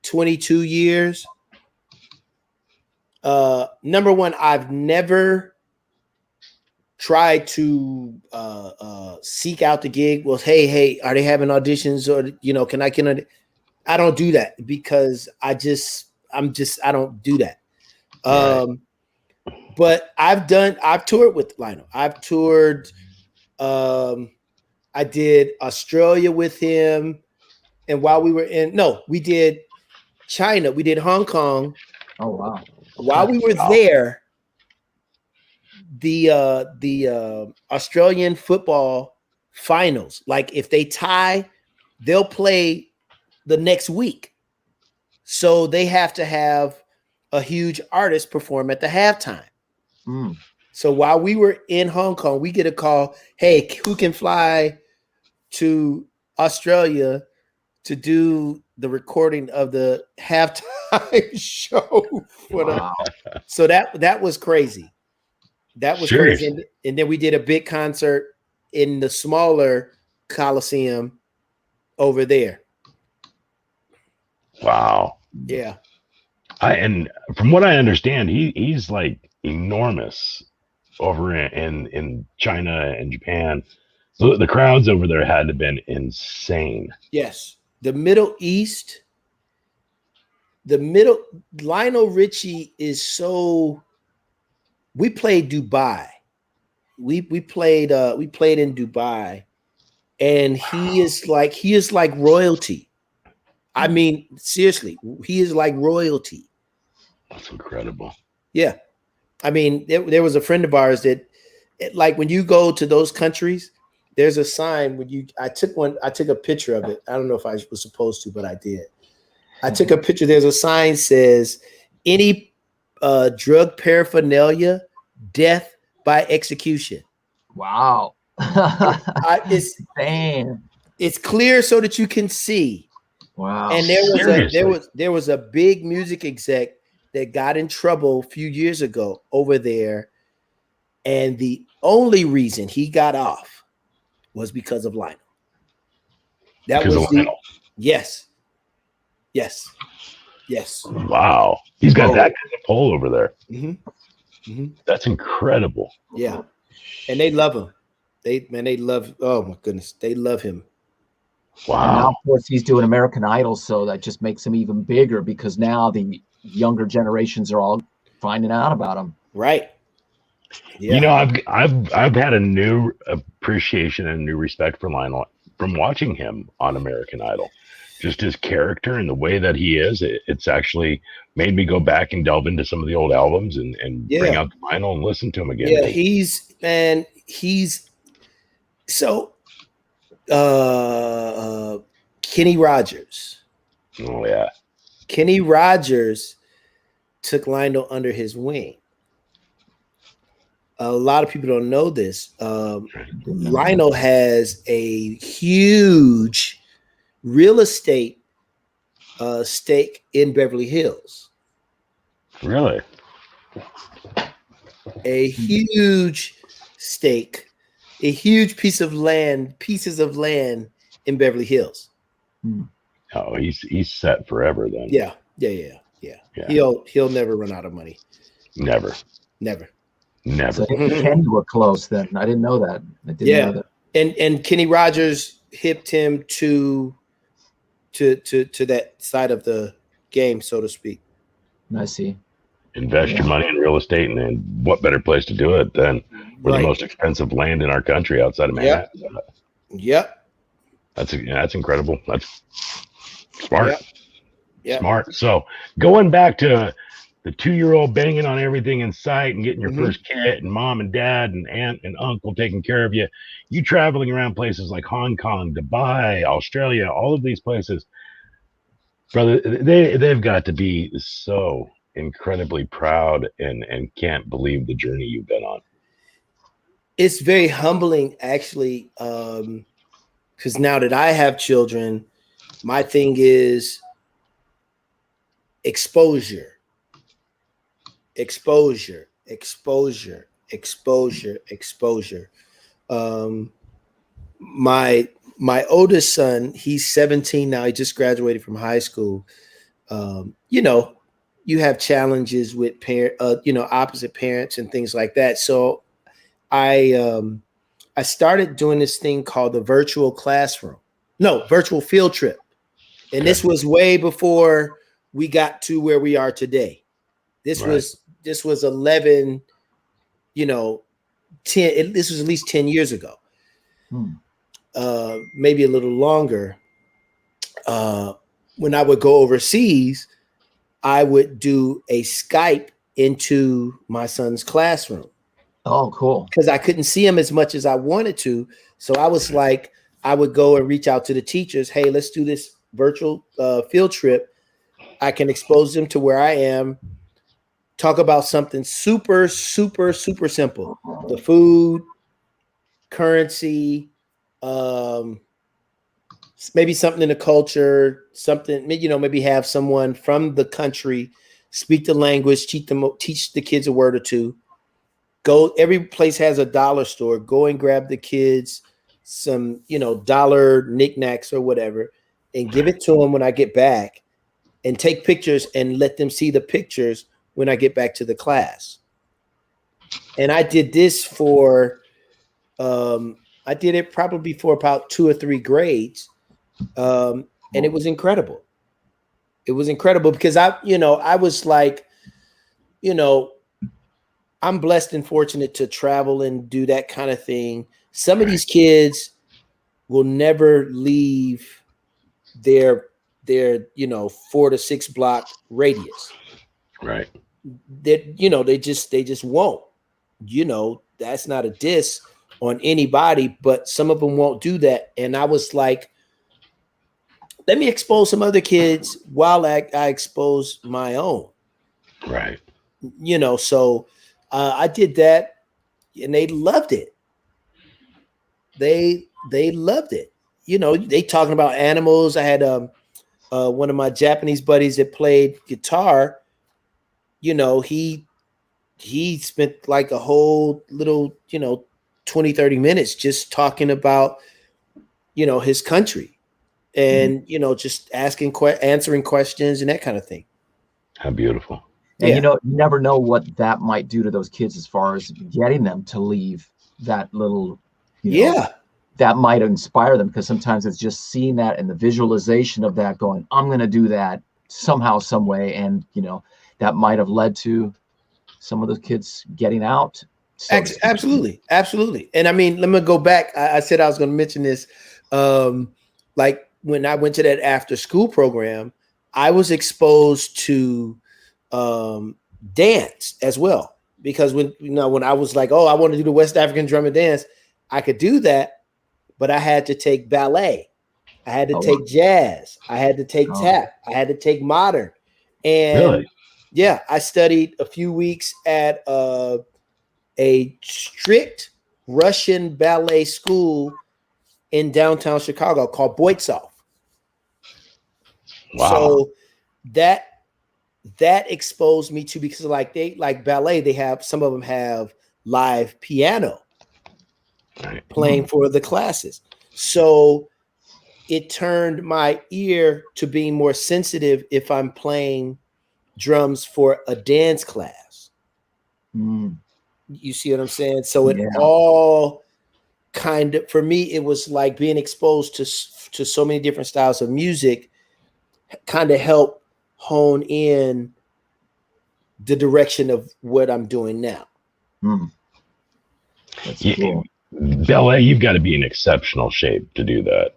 Speaker 4: 22 years. Number one, I've never tried to seek out the gig. Well, hey, are they having auditions, or can I don't do that because I don't do that.
Speaker 1: Right.
Speaker 4: But I've toured with Lionel. I've toured. I did Australia with him, and while we were we did China, we did Hong Kong.
Speaker 2: Oh wow!
Speaker 4: While we were there, the Australian football finals, like if they tie, they'll play the next week. So they have to have a huge artist perform at the halftime.
Speaker 2: Mm.
Speaker 4: So while we were in Hong Kong, we get a call, hey, who can fly to Australia to do the recording of the halftime show? So that was crazy. That was crazy. And then we did a big concert in the smaller Coliseum over there.
Speaker 1: Wow.
Speaker 4: Yeah.
Speaker 1: And from what I understand, he's like enormous over in China and Japan. So the crowds over there had to have been insane.
Speaker 4: Yes. The Middle East, Lionel Richie is so. We played Dubai. We played in Dubai, and he is like royalty. I mean, seriously, he is like royalty.
Speaker 1: That's incredible.
Speaker 4: Yeah. I mean, there was a friend of ours that, like, when you go to those countries, there's a sign I took a picture of it. I don't know if I was supposed to, but I did. I took a picture. There's a sign says, any drug paraphernalia, death by execution.
Speaker 2: Wow.
Speaker 4: It's clear so that you can see.
Speaker 2: Wow.
Speaker 4: And there was a big music exec that got in trouble a few years ago over there, and the only reason he got off was because of Lionel. Yes.
Speaker 1: Wow, he's got that kind of pull over there.
Speaker 4: Mm-hmm. Mm-hmm.
Speaker 1: That's incredible.
Speaker 4: Yeah, and they love him. They love. Oh my goodness, they love him.
Speaker 1: Wow.
Speaker 2: And now, of course, he's doing American Idol, so that just makes him even bigger because now the younger generations are all finding out about him.
Speaker 4: Right. Yeah.
Speaker 1: You know, I've had a new appreciation and new respect for Lionel from watching him on American Idol. Just his character and the way that he is, it's actually made me go back and delve into some of the old albums and bring out the vinyl and listen to him again.
Speaker 4: Yeah, he's so Kenny Rogers.
Speaker 1: Oh yeah.
Speaker 4: Kenny Rogers took Lionel under his wing. A lot of people don't know this. Lionel has a huge real estate stake in Beverly Hills.
Speaker 1: Really?
Speaker 4: A huge stake, a huge pieces of land in Beverly Hills.
Speaker 1: Oh, he's set forever then.
Speaker 4: Yeah. He'll never run out of money.
Speaker 1: Never.
Speaker 2: So Kenny were close then. I didn't know that. I didn't know that.
Speaker 4: And Kenny Rogers hipped him to that side of the game, so to speak.
Speaker 2: I see.
Speaker 1: Invest your money in real estate, and what better place to do it than the most expensive land in our country outside of Manhattan?
Speaker 4: Yep.
Speaker 1: That's incredible. That's smart.
Speaker 4: Yep.
Speaker 1: Smart. So going back to the 2-year-old banging on everything in sight and getting your first kit, and mom and dad and aunt and uncle taking care of you, you traveling around places like Hong Kong, Dubai, Australia, all of these places, brother, they've got to be so incredibly proud and can't believe the journey you've been on.
Speaker 4: It's very humbling, actually, because now that I have children, my thing is exposure. My oldest son, he's 17 now. He just graduated from high school. You have challenges with opposite parents and things like that. So I started doing this thing called the virtual field trip. And this was way before we got to where we are today. This was 11, 10. This was at least 10 years ago, maybe a little longer. When I would go overseas, I would do a Skype into my son's classroom.
Speaker 2: Oh, cool.
Speaker 4: Because I couldn't see him as much as I wanted to. So I was like, I would go and reach out to the teachers. Hey, let's do this virtual field trip. I can expose them to where I am. Talk about something super, super, super simple. The food, currency, maybe something in the culture, something, maybe have someone from the country speak the language, teach the kids a word or two. Go, every place has a dollar store. Go and grab the kids some, dollar knickknacks or whatever, and give it to them when I get back. and take pictures and let them see the pictures when I get back to the class. And I did this for, I did it probably for about 2 or 3 grades. And it was incredible. It was incredible because I was like, I'm blessed and fortunate to travel and do that kind of thing. Some of these kids will never leave their 4 to 6 block radius.
Speaker 1: Right.
Speaker 4: That they just won't. That's not a diss on anybody, but some of them won't do that. And I was like, let me expose some other kids while I expose my own.
Speaker 1: Right.
Speaker 4: So I did that, and they loved it. They loved it. They talking about animals. I had one of my Japanese buddies that played guitar. He spent like a whole little 20-30 minutes just talking about his country, and just answering questions and that kind of thing.
Speaker 1: How beautiful.
Speaker 2: And you never know what that might do to those kids as far as getting them to leave that little, that might inspire them, because sometimes it's just seeing that and the visualization of that going, I'm going to do that somehow, some way. And, that might have led to some of those kids getting out.
Speaker 4: Absolutely. Absolutely. And I mean, let me go back. I said I was going to mention this. Like when I went to that after school program, I was exposed to dance as well, because when I was like, oh, I want to do the West African drum and dance, I could do that, but I had to take ballet, I had to take jazz, I had to take tap, I had to take modern, and I studied a few weeks at a strict Russian ballet school in downtown Chicago called Boitsov.
Speaker 1: Wow.
Speaker 4: So that exposed me to, because like ballet, they have, some of them have live piano playing for the classes. So it turned my ear to being more sensitive if I'm playing drums for a dance class. You see what I'm saying? So it all kind of, for me, it was like being exposed to so many different styles of music kind of helped hone in the direction of what I'm doing now.
Speaker 2: That's cool.
Speaker 1: Ballet, you've got to be in exceptional shape to do that.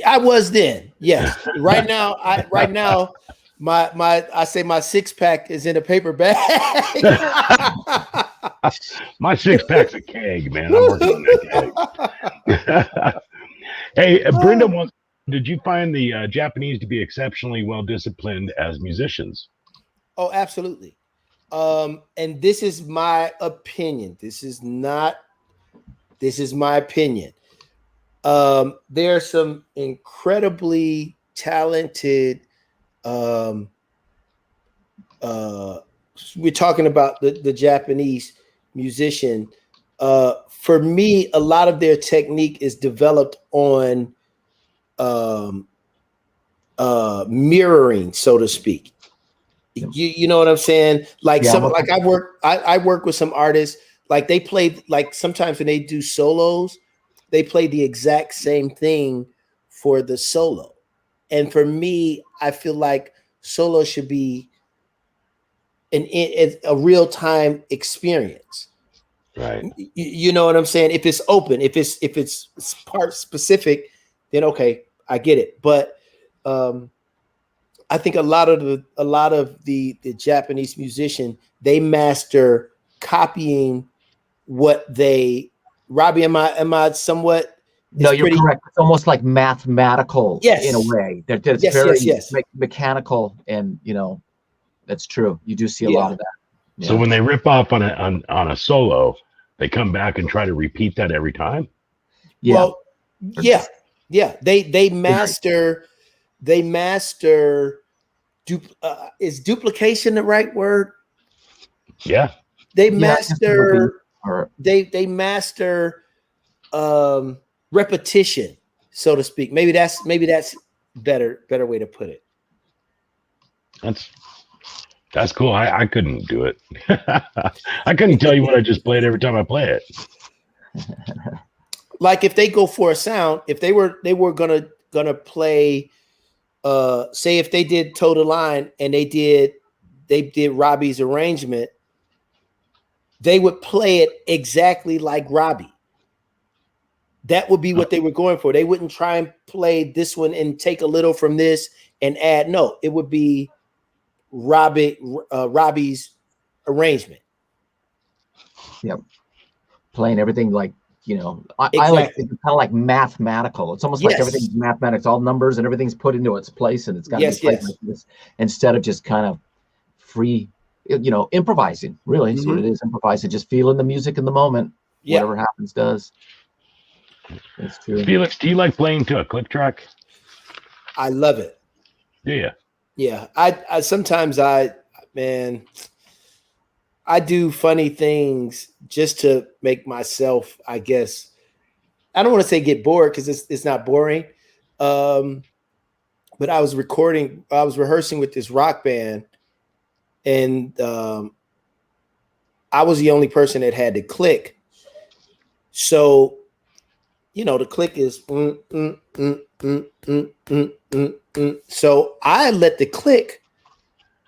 Speaker 4: I was then, yes. Right now, I say my 6-pack is in a paper bag.
Speaker 1: My 6-pack's a keg, man. I'm working on that keg. Hey, Brenda, did you find the Japanese to be exceptionally well disciplined as musicians?
Speaker 4: Oh, absolutely. And this is my opinion. This is my opinion. There are some incredibly talented, we're talking about the Japanese musician. For me, a lot of their technique is developed on mirroring, so to speak. You know what I'm saying? Like I work with some artists, like they play, like sometimes when they do solos, they play the exact same thing for the solo. And for me, I feel like solo should be a real-time experience.
Speaker 1: Right.
Speaker 4: You know what I'm saying? If it's open, if it's part specific, then okay, I get it. But I think a lot of the Japanese musician, they master copying what they. Robbie, am I somewhat?
Speaker 2: No, you're correct. It's almost like mathematical in a way. It's very mechanical, and that's true. You do see a lot of that. Yeah.
Speaker 1: So when they rip off on a solo, they come back and try to repeat that every time.
Speaker 2: Yeah.
Speaker 4: Well, yeah. They master. They master. Is duplication the right word?
Speaker 1: Yeah.
Speaker 4: They master. They master repetition, so to speak. Maybe that's better way to put it.
Speaker 1: That's cool. I couldn't do it. I couldn't tell you what I just played every time I play it.
Speaker 4: Like if they go for a sound, if they were gonna play, say if they did Toe the Line and they did Robby's arrangement, they would play it exactly like Robby. That would be what they were going for. They wouldn't try and play this one and take a little from this and add. No, it would be Robby's arrangement.
Speaker 2: Yep. Playing everything like,
Speaker 4: Exactly.
Speaker 2: I like it's kind of like mathematical. It's almost like everything's mathematics, all numbers and everything's put into its place, and it's got to be played like this instead of just kind of free, improvising. Really, it's what it is, improvising, just feeling the music in the moment. Whatever happens does. That's true.
Speaker 1: Felix, do you like playing to a click track?
Speaker 4: I love it.
Speaker 1: Yeah.
Speaker 4: Yeah. I sometimes I do funny things just to make myself, I guess. I don't want to say get bored because it's not boring. But I was rehearsing with this rock band, and I was the only person that had to click. So, the click is so I let the click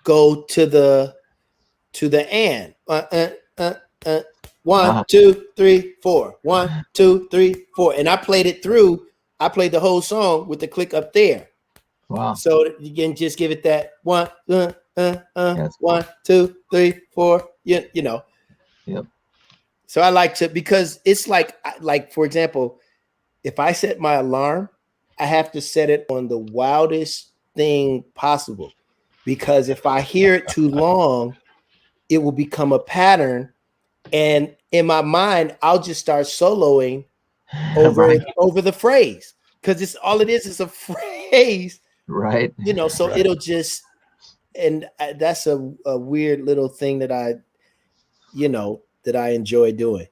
Speaker 4: go to the and 1, 2, 3, 4, 1, 2, 3, 4, and I played it through. I played the whole song with the click up there.
Speaker 2: Wow!
Speaker 4: So you can just give it that 1, 1, 2, 3, 4. Yep. So I like to, because it's like for example, if I set my alarm, I have to set it on the wildest thing possible, because if I hear it too long, it will become a pattern, and in my mind, I'll just start soloing over the phrase, because it's all it is a phrase,
Speaker 2: right?
Speaker 4: So it'll just, and that's a weird little thing that I enjoy doing.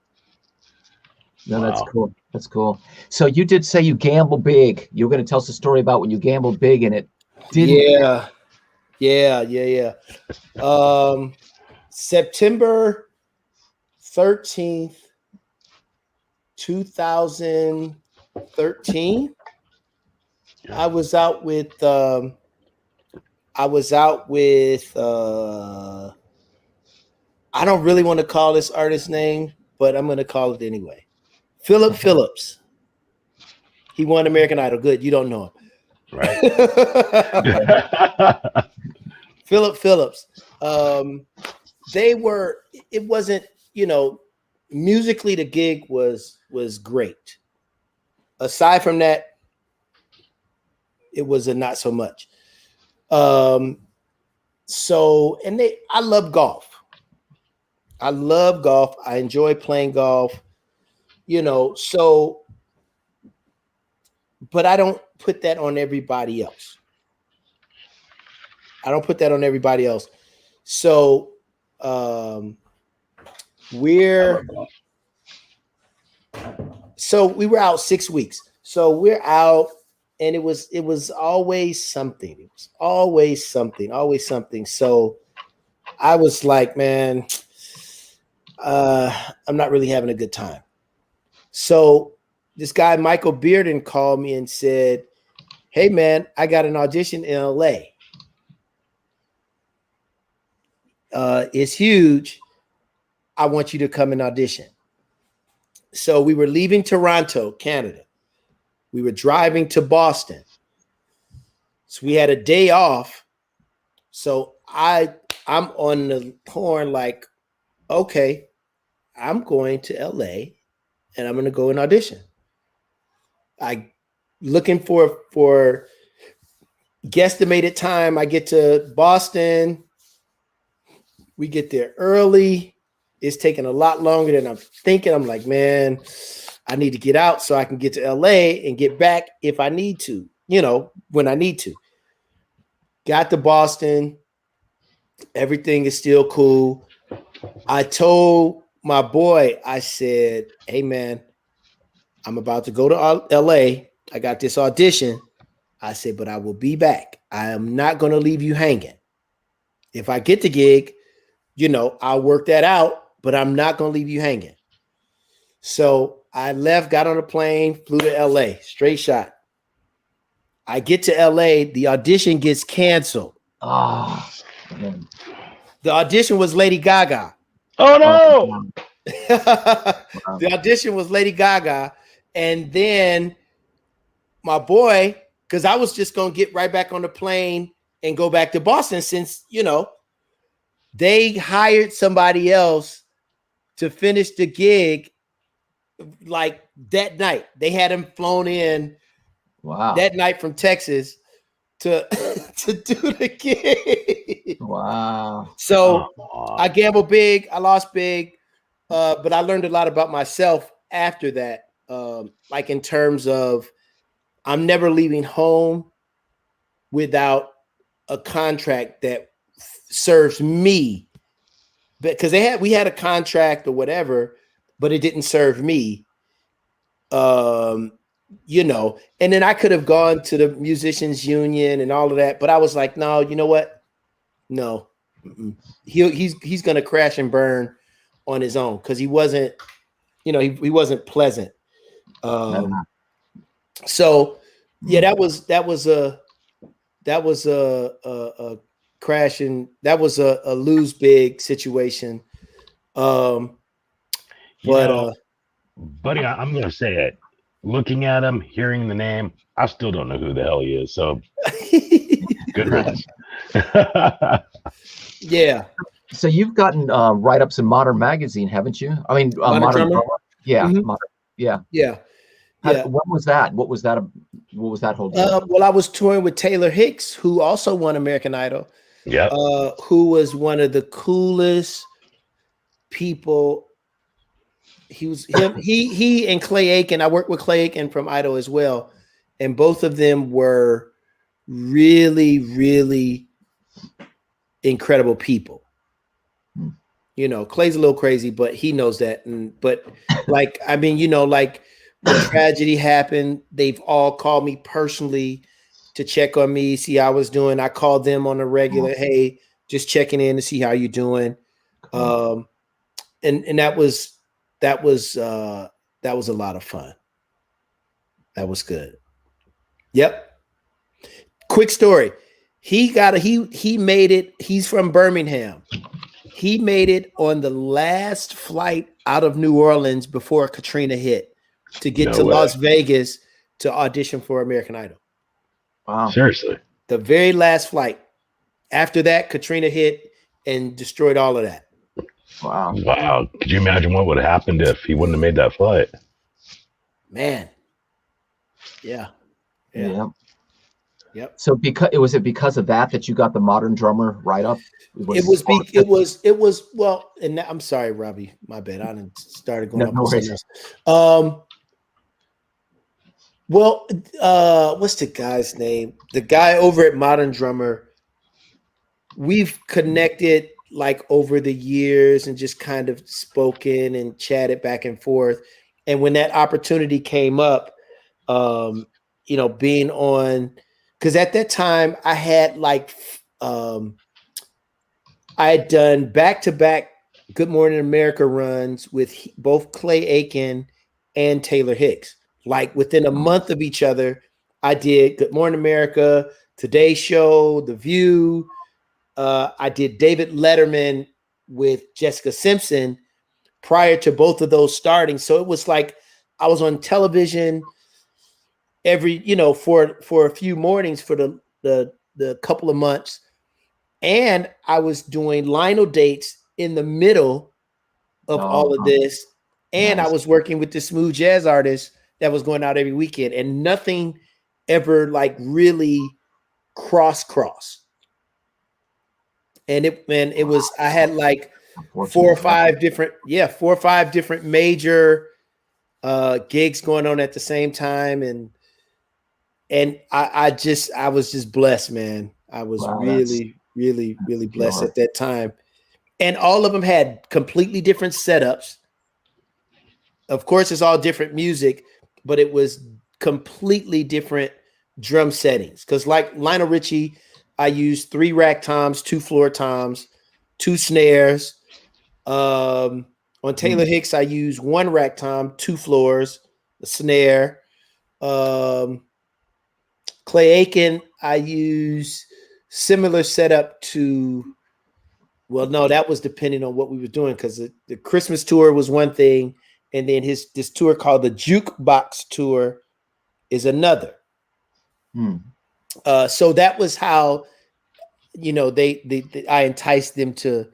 Speaker 2: No, that's cool. That's cool. So you did say you gamble big. You were going to tell us a story about when you gambled big and it didn't.
Speaker 4: Yeah. September 13th, 2013. I was out with I don't really want to call this artist's name, but I'm going to call it anyway. Phillip Phillips. He won American Idol. Good. You don't know him.
Speaker 1: Right.
Speaker 4: Phillip Phillips. It wasn't, musically the gig was great. Aside from that, it was not so much. I love golf. I enjoy playing golf, but I don't put that on everybody else. So we were out 6 weeks. So we're out, and it was always something. Always something. So I was like, man, I'm not really having a good time. So this guy, Michael Bearden, called me and said, hey, man, I got an audition in LA. It's huge. I want you to come and audition. So we were leaving Toronto, Canada. We were driving to Boston. So we had a day off. So I'm on the horn like, okay, I'm going to LA and I'm going to go and audition. I looking for guesstimated time. I get to Boston. We get there early. It's taking a lot longer than I'm thinking. I'm like, man, I need to get out so I can get to LA and get back if I need to, when I need to. Got to Boston. Everything is still cool. I told my boy, I said, hey, man, I'm about to go to LA. I got this audition. I said, but I will be back. I am not going to leave you hanging. If I get the gig, you know, I'll work that out, but I'm not going to leave you hanging. So I left, got on a plane, flew to LA, straight shot. I get to LA, the audition gets canceled.
Speaker 2: Oh,
Speaker 4: the audition was Lady Gaga.
Speaker 1: Oh no!
Speaker 4: The audition was Lady Gaga. And then my boy, because I was just going to get right back on the plane and go back to Boston since, you know, they hired somebody else to finish the gig like that night. They had him flown in that night from Texas to do the gig.
Speaker 2: Wow.
Speaker 4: So I gambled big, I lost big, but I learned a lot about myself after that. Like in terms of I'm never leaving home without a contract that serves me, because we had a contract or whatever, but it didn't serve me. You know, and then I could have gone to the musicians union and all of that, but I was like, no, you know what? No, he's gonna crash and burn on his own, because he wasn't, you know, he wasn't pleasant. So yeah, that was a crash, and that was a lose big situation.
Speaker 1: Buddy, I'm gonna say it. Looking at him, hearing the name, I still don't know who the hell he is. So good riddance.
Speaker 4: Yeah.
Speaker 2: So you've gotten write-ups in Modern Magazine, haven't you? I mean, Modern Drummer? Yeah. Mm-hmm. Yeah. What was that? What was that whole deal?
Speaker 4: Well, I was touring with Taylor Hicks, who also won American Idol.
Speaker 1: Yeah.
Speaker 4: Who was one of the coolest people. He and Clay Aiken. I worked with Clay Aiken from Idol as well, and both of them were really, really incredible people. You know, Clay's a little crazy, but he knows that. But like, I mean, you know, like when tragedy happened, they've all called me personally to check on me, see how I was doing. I called them on a regular, hey, just checking in to see how you're doing. And that was a lot of fun. That was good. Yep. Quick story. He made it. He's from Birmingham. He made it on the last flight out of New Orleans before Katrina hit to get to Las Vegas to audition for American Idol.
Speaker 2: Wow.
Speaker 1: Seriously.
Speaker 4: The very last flight. After that, Katrina hit and destroyed all of that.
Speaker 2: Wow.
Speaker 1: Could you imagine what would have happened if he wouldn't have made that flight?
Speaker 4: Man. Yeah. Yep.
Speaker 2: So because of that you got the Modern Drummer write-up?
Speaker 4: It was well, and I'm sorry, Robby, my bad. I didn't started going
Speaker 2: no
Speaker 4: up on something else. What's the guy's name? The guy over at Modern Drummer. We've connected like over the years and just kind of spoken and chatted back and forth. And when that opportunity came up, you know, being on, because at that time I had like, I had done back-to-back Good Morning America runs with both Clay Aiken and Taylor Hicks. Like within a month of each other, I did Good Morning America, Today Show, The View. I did David Letterman with Jessica Simpson prior to both of those starting. So it was like I was on television every, you know, for a few mornings for the couple of months. And I was doing Lionel dates in the middle of all of this. And I was working with the smooth jazz artist that was going out every weekend, and nothing ever like really cross. And it was, I had like 4 or 5 different major gigs going on at the same time. And I was just blessed, man. I was really blessed at that time. And all of them had completely different setups. Of course, it's all different music, but it was completely different drum settings. Because like Lionel Richie, I use 3 rack toms, 2 floor toms, 2 snares. On Taylor Hicks, I use 1 rack tom, 2 floors, a snare. Clay Aiken, I use similar setup to. Well, no, that was depending on what we were doing, because the Christmas tour was one thing, and then this tour called the Jukebox Tour is another. So that was how, I enticed them to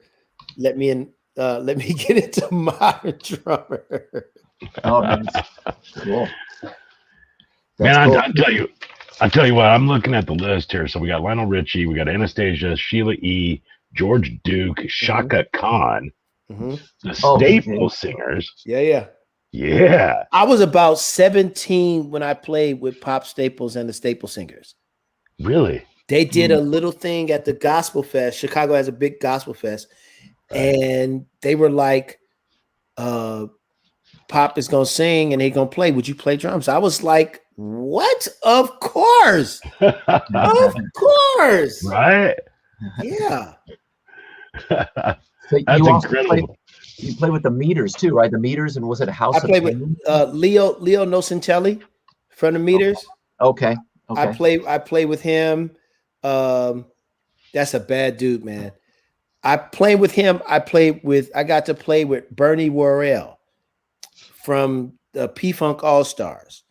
Speaker 4: let me get into modern drummer.
Speaker 2: Oh, man. Cool.
Speaker 1: Man,
Speaker 2: Cool.
Speaker 1: I tell you what, I'm looking at the list here. So we got Lionel Richie, we got Anastasia, Sheila E, George Duke, Chaka Khan, the Staple Singers.
Speaker 4: Yeah. I was about 17 when I played with Pop Staples and the Staple Singers.
Speaker 1: Really?
Speaker 4: They did a little thing at the Gospel Fest. Chicago has a big Gospel Fest. Right. And they were like, Pop is going to sing and they're going to play. Would you play drums? I was like, what? Of course. Of course.
Speaker 1: Right?
Speaker 4: Yeah.
Speaker 2: So you also play with the Meters too, right? The Meters, and was it a House?
Speaker 4: I played with Leo Nocentelli from the Meters.
Speaker 2: Okay.
Speaker 4: I play with him. That's a bad dude, man. I played with him. I got to play with Bernie Worrell from the P-Funk All-Stars.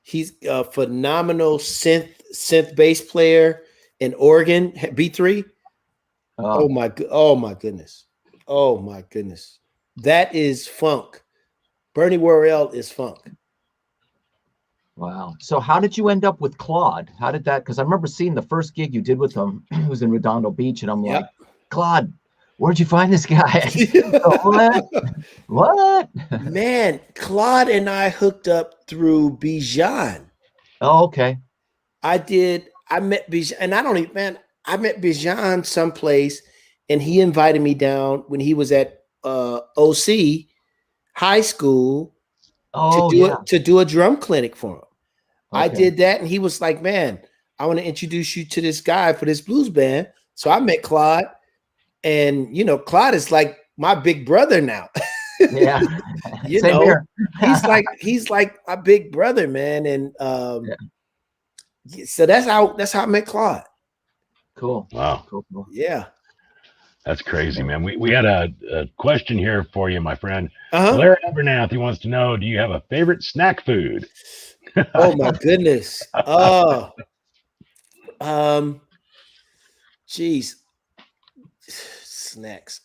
Speaker 4: He's a phenomenal synth bass player in Oregon, B3. Oh my goodness. That is funk. Bernie Worrell is funk.
Speaker 2: Wow. So how did you end up with Claude? How did that? Because I remember seeing the first gig you did with him. It was in Redondo Beach, and I'm like, Claude, where'd you find this guy? What?
Speaker 4: Man, Claude and I hooked up through Bijan.
Speaker 2: Oh, okay.
Speaker 4: I met Bijan, and I met Bijan someplace, and he invited me down when he was at OC high school to do a drum clinic for him. Okay. I did that, and he was like, man, I want to introduce you to this guy for this blues band. So I met Claude, and Claude is like my big brother now.
Speaker 2: Yeah. Here.
Speaker 4: he's like my big brother, man. And so that's how I met Claude.
Speaker 2: Cool.
Speaker 1: Wow.
Speaker 2: Cool.
Speaker 4: Yeah.
Speaker 1: That's crazy, man. We had a question here for you, my friend. Larry Abernath, he wants to know, do you have a favorite snack food?
Speaker 4: Oh my goodness. Geez. Snacks.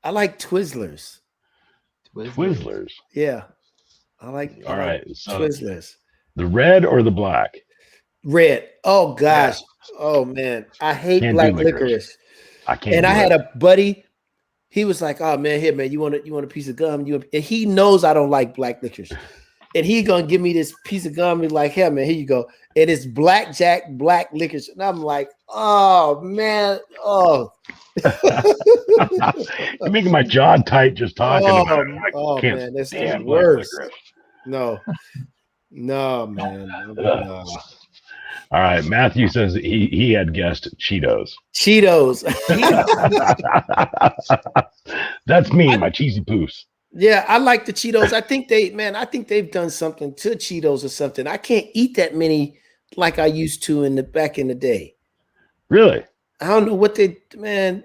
Speaker 4: I like Twizzlers.
Speaker 1: Twizzlers.
Speaker 4: Yeah. I like Twizzlers.
Speaker 1: The red or the black?
Speaker 4: Red. Oh gosh. Yeah. Oh man. I hate black licorice.
Speaker 1: I can't.
Speaker 4: And I had a buddy. He was like, "Oh man, here man, you want a piece of gum?" And he knows I don't like black licorice, and he gonna give me this piece of gum. He's like, "Here man, here you go." And it's blackjack black licorice, and I'm like, "Oh man, oh."
Speaker 1: You're making my jaw tight just talking about it.
Speaker 4: Oh man, this is worse. No, man. No.
Speaker 1: All right, Matthew says he had guessed Cheetos. That's me, my cheesy poofs.
Speaker 4: Yeah, I like the Cheetos. I think they've done something to Cheetos or something. I can't eat that many like I used to back in the day.
Speaker 1: Really?
Speaker 4: I don't know what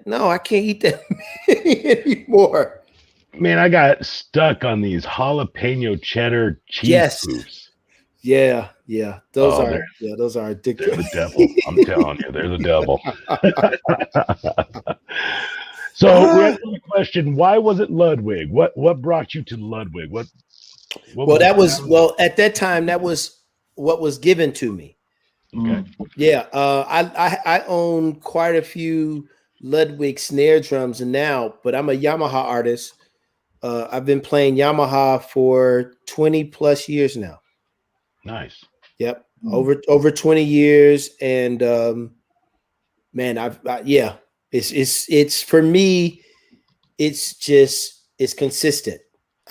Speaker 4: no, I can't eat that many anymore.
Speaker 1: Man, I got stuck on these jalapeno cheddar cheese poofs.
Speaker 4: Yeah. Those are addictive.
Speaker 1: They're the devil. I'm telling you, they're the devil. So we have a question. Why was it Ludwig? What brought you to Ludwig?
Speaker 4: At that time, that was what was given to me.
Speaker 1: Okay.
Speaker 4: Yeah. I own quite a few Ludwig snare drums now, but I'm a Yamaha artist. I've been playing Yamaha for 20 plus years now.
Speaker 1: Nice.
Speaker 4: Yep. Over 20 years. And man, it's for me, it's consistent.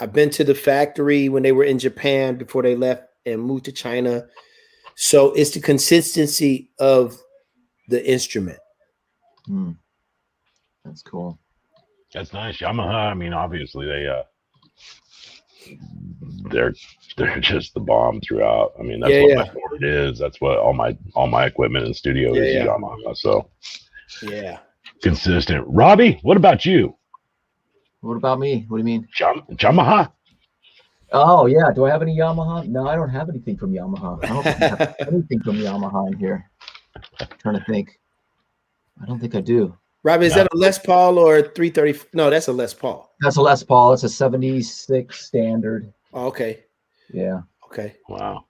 Speaker 4: I've been to the factory when they were in Japan before they left and moved to China. So it's the consistency of the instrument.
Speaker 2: That's cool.
Speaker 1: That's nice. Yamaha, I mean, obviously they're just the bomb throughout. I mean, that's what my board is. That's what all my equipment in the studio is Yamaha. So consistent. Robby, what about you?
Speaker 2: What about me? What do you mean?
Speaker 1: Yamaha?
Speaker 2: Oh yeah. Do I have any Yamaha? No, I don't have anything from Yamaha. I don't think I have anything from Yamaha in here. I'm trying to think. I don't think I do.
Speaker 4: Robby, is that a Les Paul or 330? No, that's a Les Paul.
Speaker 2: That's a Les Paul. It's a 76 standard.
Speaker 4: Oh, okay.
Speaker 2: Yeah.
Speaker 4: Okay.
Speaker 1: Wow.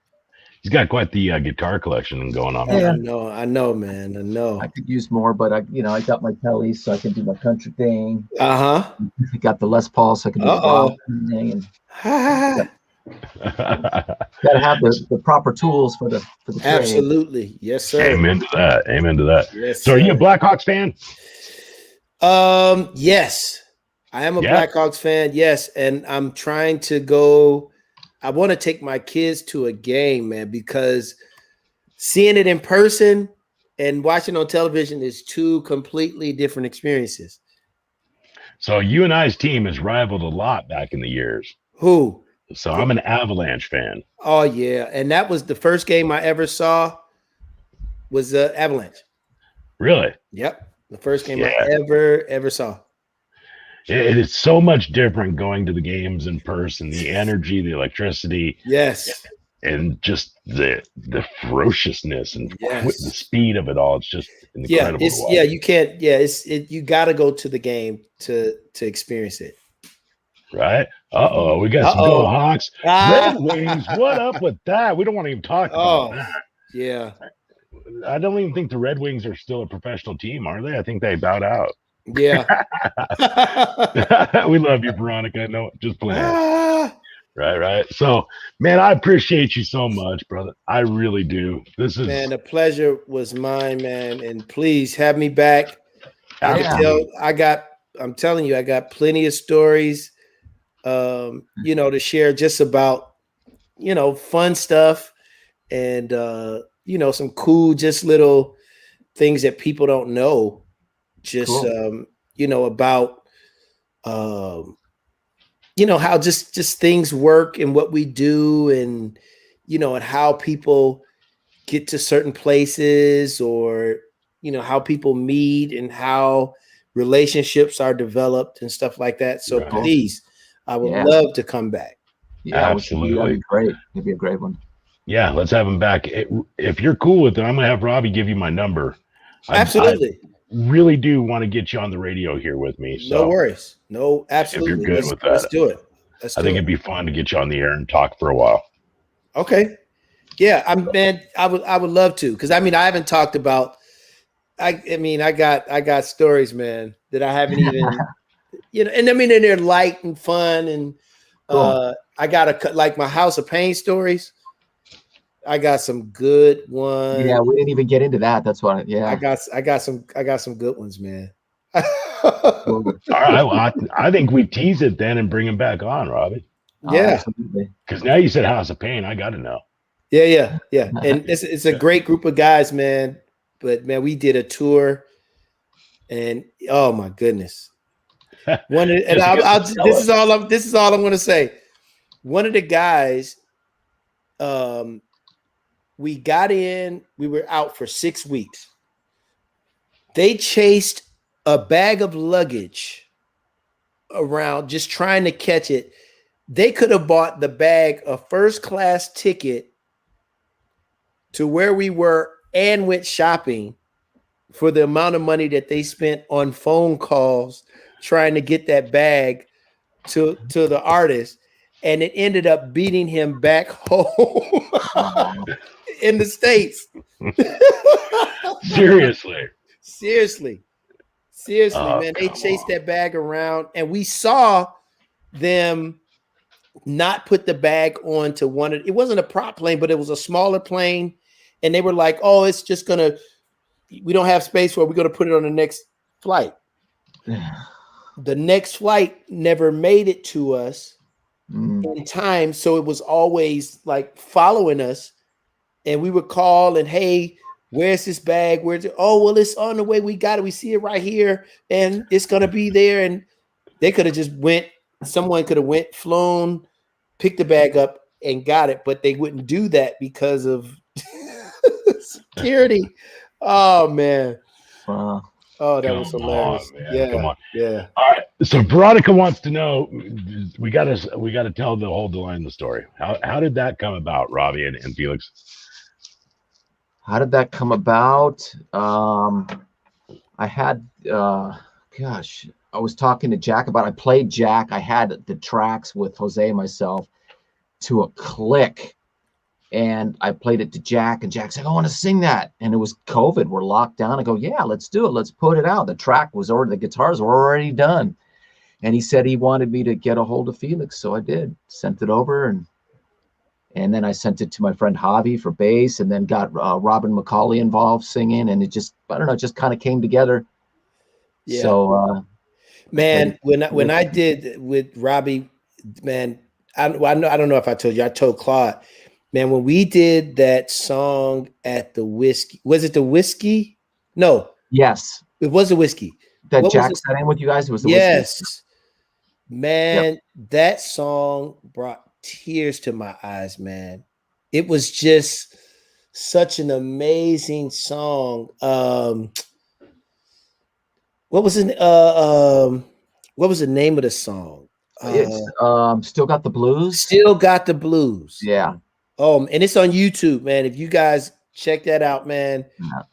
Speaker 1: He's got quite the guitar collection going on.
Speaker 4: Yeah. I know, man. I know.
Speaker 2: I could use more, but I got my Kellys, so I can do my country thing.
Speaker 4: I
Speaker 2: got the Les Paul, so I can do the Bob thing. And gotta have the proper tools for the trade.
Speaker 4: Absolutely. Yes, sir.
Speaker 1: Amen to that. Amen to that.
Speaker 4: Yes,
Speaker 1: so
Speaker 4: sir.
Speaker 1: are you a Blackhawks fan?
Speaker 4: Yes. I am a Blackhawks fan. Yes. And I'm trying to go. I want to take my kids to a game, man, because seeing it in person and watching on television is two completely different experiences.
Speaker 1: So you and I's team has rivaled a lot back in the years.
Speaker 4: Who?
Speaker 1: So I'm an Avalanche fan.
Speaker 4: Oh, yeah. And that was the first game I ever saw was Avalanche.
Speaker 1: Really?
Speaker 4: Yep. The first game I ever saw.
Speaker 1: It is so much different going to the games in person, the energy, the electricity.
Speaker 4: Yes.
Speaker 1: And just the ferociousness and the speed of it all. It's just incredible.
Speaker 4: You can't. Yeah, you got to go to the game to experience it.
Speaker 1: Right? We got some Go Hawks. Red Wings. What up with that? We don't want to even talk about that.
Speaker 4: Yeah.
Speaker 1: I don't even think the Red Wings are still a professional team, are they? I think they bowed out.
Speaker 4: Yeah.
Speaker 1: We love you, Veronica. No, just playing. Right. So, man, I appreciate you so much, brother. I really do. Man,
Speaker 4: the pleasure was mine, man. And please have me back. I'm telling you, I got plenty of stories, to share just about, fun stuff and, some cool, just little things that people don't know. Just, cool. About, how just things work and what we do and, and how people get to certain places or, how people meet and how relationships are developed and stuff like that. So please, I would love to come back.
Speaker 2: Yeah,
Speaker 1: absolutely.
Speaker 2: That'd be great. It'd be a great one.
Speaker 1: Yeah, let's have him back. If you're cool with it, I'm going to have Robby give you my number.
Speaker 4: Absolutely.
Speaker 1: I really do want to get you on the radio here with me. So
Speaker 4: no worries. No, absolutely.
Speaker 1: If you're good with that,
Speaker 4: let's do it.
Speaker 1: I think it'd be fun to get you on the air and talk for a while.
Speaker 4: Okay. Yeah, I would love to, because I haven't talked about. I got stories, man, that I haven't even, and and they're light and fun, and I got like my House of Pain stories. I got some good ones.
Speaker 2: Yeah, we didn't even get into that. That's why. Yeah,
Speaker 4: I got some good ones, man.
Speaker 1: All right, well, I think we tease it then and bring him back on, Robby.
Speaker 4: Yeah,
Speaker 1: because now you said House of Pain, I got to know.
Speaker 4: Yeah, and it's a great group of guys, man. But man, we did a tour, and oh my goodness, this is all I'm going to say. One of the guys, we got in. We were out for 6 weeks. They chased a bag of luggage around, just trying to catch it. They could have bought the bag a first-class ticket to where we were and went shopping for the amount of money that they spent on phone calls trying to get that bag to the artist. And it ended up beating him back home in the States. Seriously, man. They chased that bag around, and we saw them not put the bag onto it wasn't a prop plane, but it was a smaller plane. And they were like, oh, it's just we don't have space for it. We're going to put it on the next flight. The next flight never made it to us in time. So it was always like following us. And we would call and, hey, Where's this bag? Oh, well, it's on the way. We got it. We see it right here, and it's gonna be there. And they could have just someone could have flown, picked the bag up and got it, but they wouldn't do that because of security. Oh man. Oh, that was hilarious.
Speaker 1: Come on.
Speaker 4: Yeah.
Speaker 1: All right. So Veronica wants to know, we gotta tell the whole line of the story. How did that come about, Robby and Felix?
Speaker 2: How did that come about? I had, gosh, I was talking to Jack about, I played Jack. I had the tracks with Jose and myself to a click. And I played it to Jack, and Jack said, I want to sing that. And it was COVID. We're locked down. I go, yeah, let's do it. Let's put it out. The track was already, the guitars were already done. And he said he wanted me to get a hold of Felix. So I did, sent it over. And then I sent it to my friend Javi for bass, and then got Robin McCauley involved singing. And it just, I don't know, it just kind of came together.
Speaker 4: Yeah.
Speaker 2: So,
Speaker 4: man, when I did with Robby, man, I don't know if I told you, I told Claude, man, when we did that song at the Whiskey, was it the Whiskey? No.
Speaker 2: Yes.
Speaker 4: It was a Whiskey.
Speaker 2: That Jack sat in with you guys? It was the
Speaker 4: Yes.
Speaker 2: Whiskey.
Speaker 4: Man,
Speaker 2: Yep.
Speaker 4: That song brought tears to my eyes, man. It was just such an amazing song. What was the name of the song?
Speaker 2: It's Still Got the Blues.
Speaker 4: Still Got the Blues.
Speaker 2: Yeah.
Speaker 4: And it's on YouTube, man. If you guys check that out, man, yeah.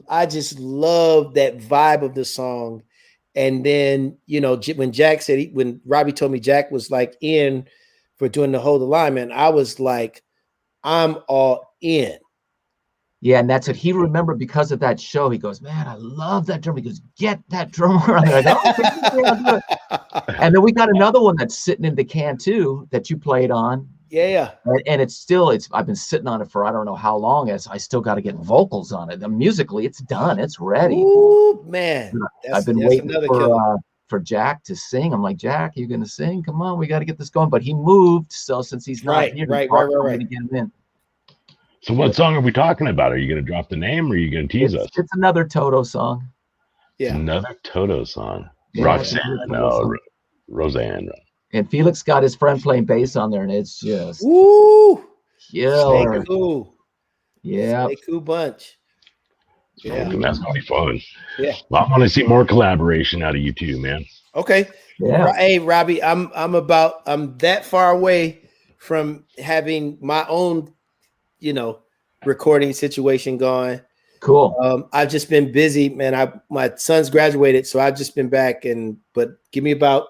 Speaker 4: I just love that vibe of the song. And then, when Jack said, when Robby told me Jack was like in for doing the Hold the Line, man, I was like, I'm all in.
Speaker 2: Yeah, and that's what he remembered because of that show. He goes, man, I love that drummer. He goes, get that drummer. I'm like, oh, and then we got another one that's sitting in the can too that you played on.
Speaker 4: Yeah.
Speaker 2: And I've been sitting on it for I don't know how long, as I still got to get vocals on it. And musically, it's done. It's ready.
Speaker 4: Ooh, man.
Speaker 2: I've been waiting for Jack to sing. I'm like, Jack, you going to sing? Come on, we got to get this going. But he moved. So since he's not here,
Speaker 4: right.
Speaker 2: To get him in.
Speaker 1: So what song are we talking about? Are you going to drop the name, or are you going to tease us?
Speaker 2: It's another Toto song.
Speaker 1: Yeah. Another Toto song.
Speaker 2: Yeah,
Speaker 1: Roseanne.
Speaker 2: And Felix got his friend playing bass on there, and it's just
Speaker 4: killer. Cool.
Speaker 2: Yeah.
Speaker 4: Cool bunch.
Speaker 1: Yeah. That's gonna be fun.
Speaker 4: Yeah.
Speaker 1: Well, I want to see more collaboration out of you two, man.
Speaker 4: Okay.
Speaker 2: Yeah.
Speaker 4: Hey, Robby, I'm that far away from having my own, recording situation going.
Speaker 2: Cool.
Speaker 4: I've just been busy, man. My son's graduated, so I've just been back, but give me about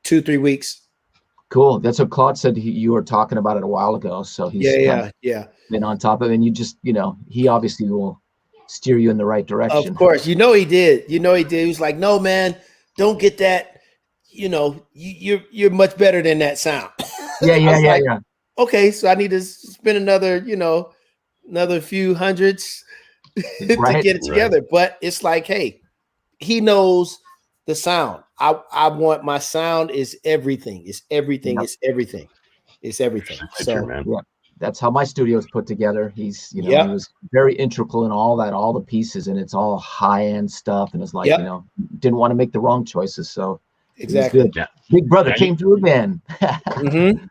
Speaker 4: 2-3 weeks.
Speaker 2: Cool. That's what Claude said. You were talking about it a while ago. So he's been on top of it. And you just, he obviously will steer you in the right direction.
Speaker 4: Of course. He did. He was like, no, man, don't get that. You're much better than that sound.
Speaker 2: Yeah.
Speaker 4: Okay. So I need to spend another few hundreds to get it together. Right. But it's like, hey, he knows the sound. I want my sound is everything. It's everything. Yep. It's everything. It's everything. So
Speaker 2: yeah, that's how my studio is put together. He was very integral in all that, all the pieces, and it's all high end stuff. And it's like, didn't want to make the wrong choices. So
Speaker 4: exactly.
Speaker 2: Good. Yeah. Big brother came through again.
Speaker 4: Mm-hmm.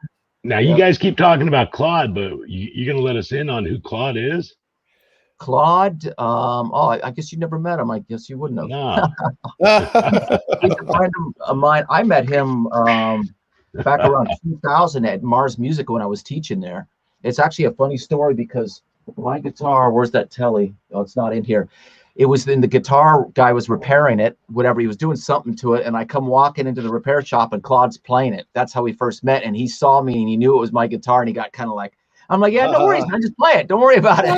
Speaker 1: Now you guys keep talking about Claude, but you're gonna let us in on who Claude is?
Speaker 2: Claude, I guess you never met him. I guess you wouldn't have.
Speaker 1: No.
Speaker 2: He's a friend of mine. I met him back around 2000 at Mars Music when I was teaching there. It's actually a funny story because my guitar, where's that telly? Oh, it's not in here. It was in the guitar guy was repairing it, whatever. He was doing something to it. And I come walking into the repair shop and Claude's playing it. That's how we first met. And he saw me and he knew it was my guitar and he got kind of like, I'm like, yeah, no worries, man. Just play it. Don't worry about it.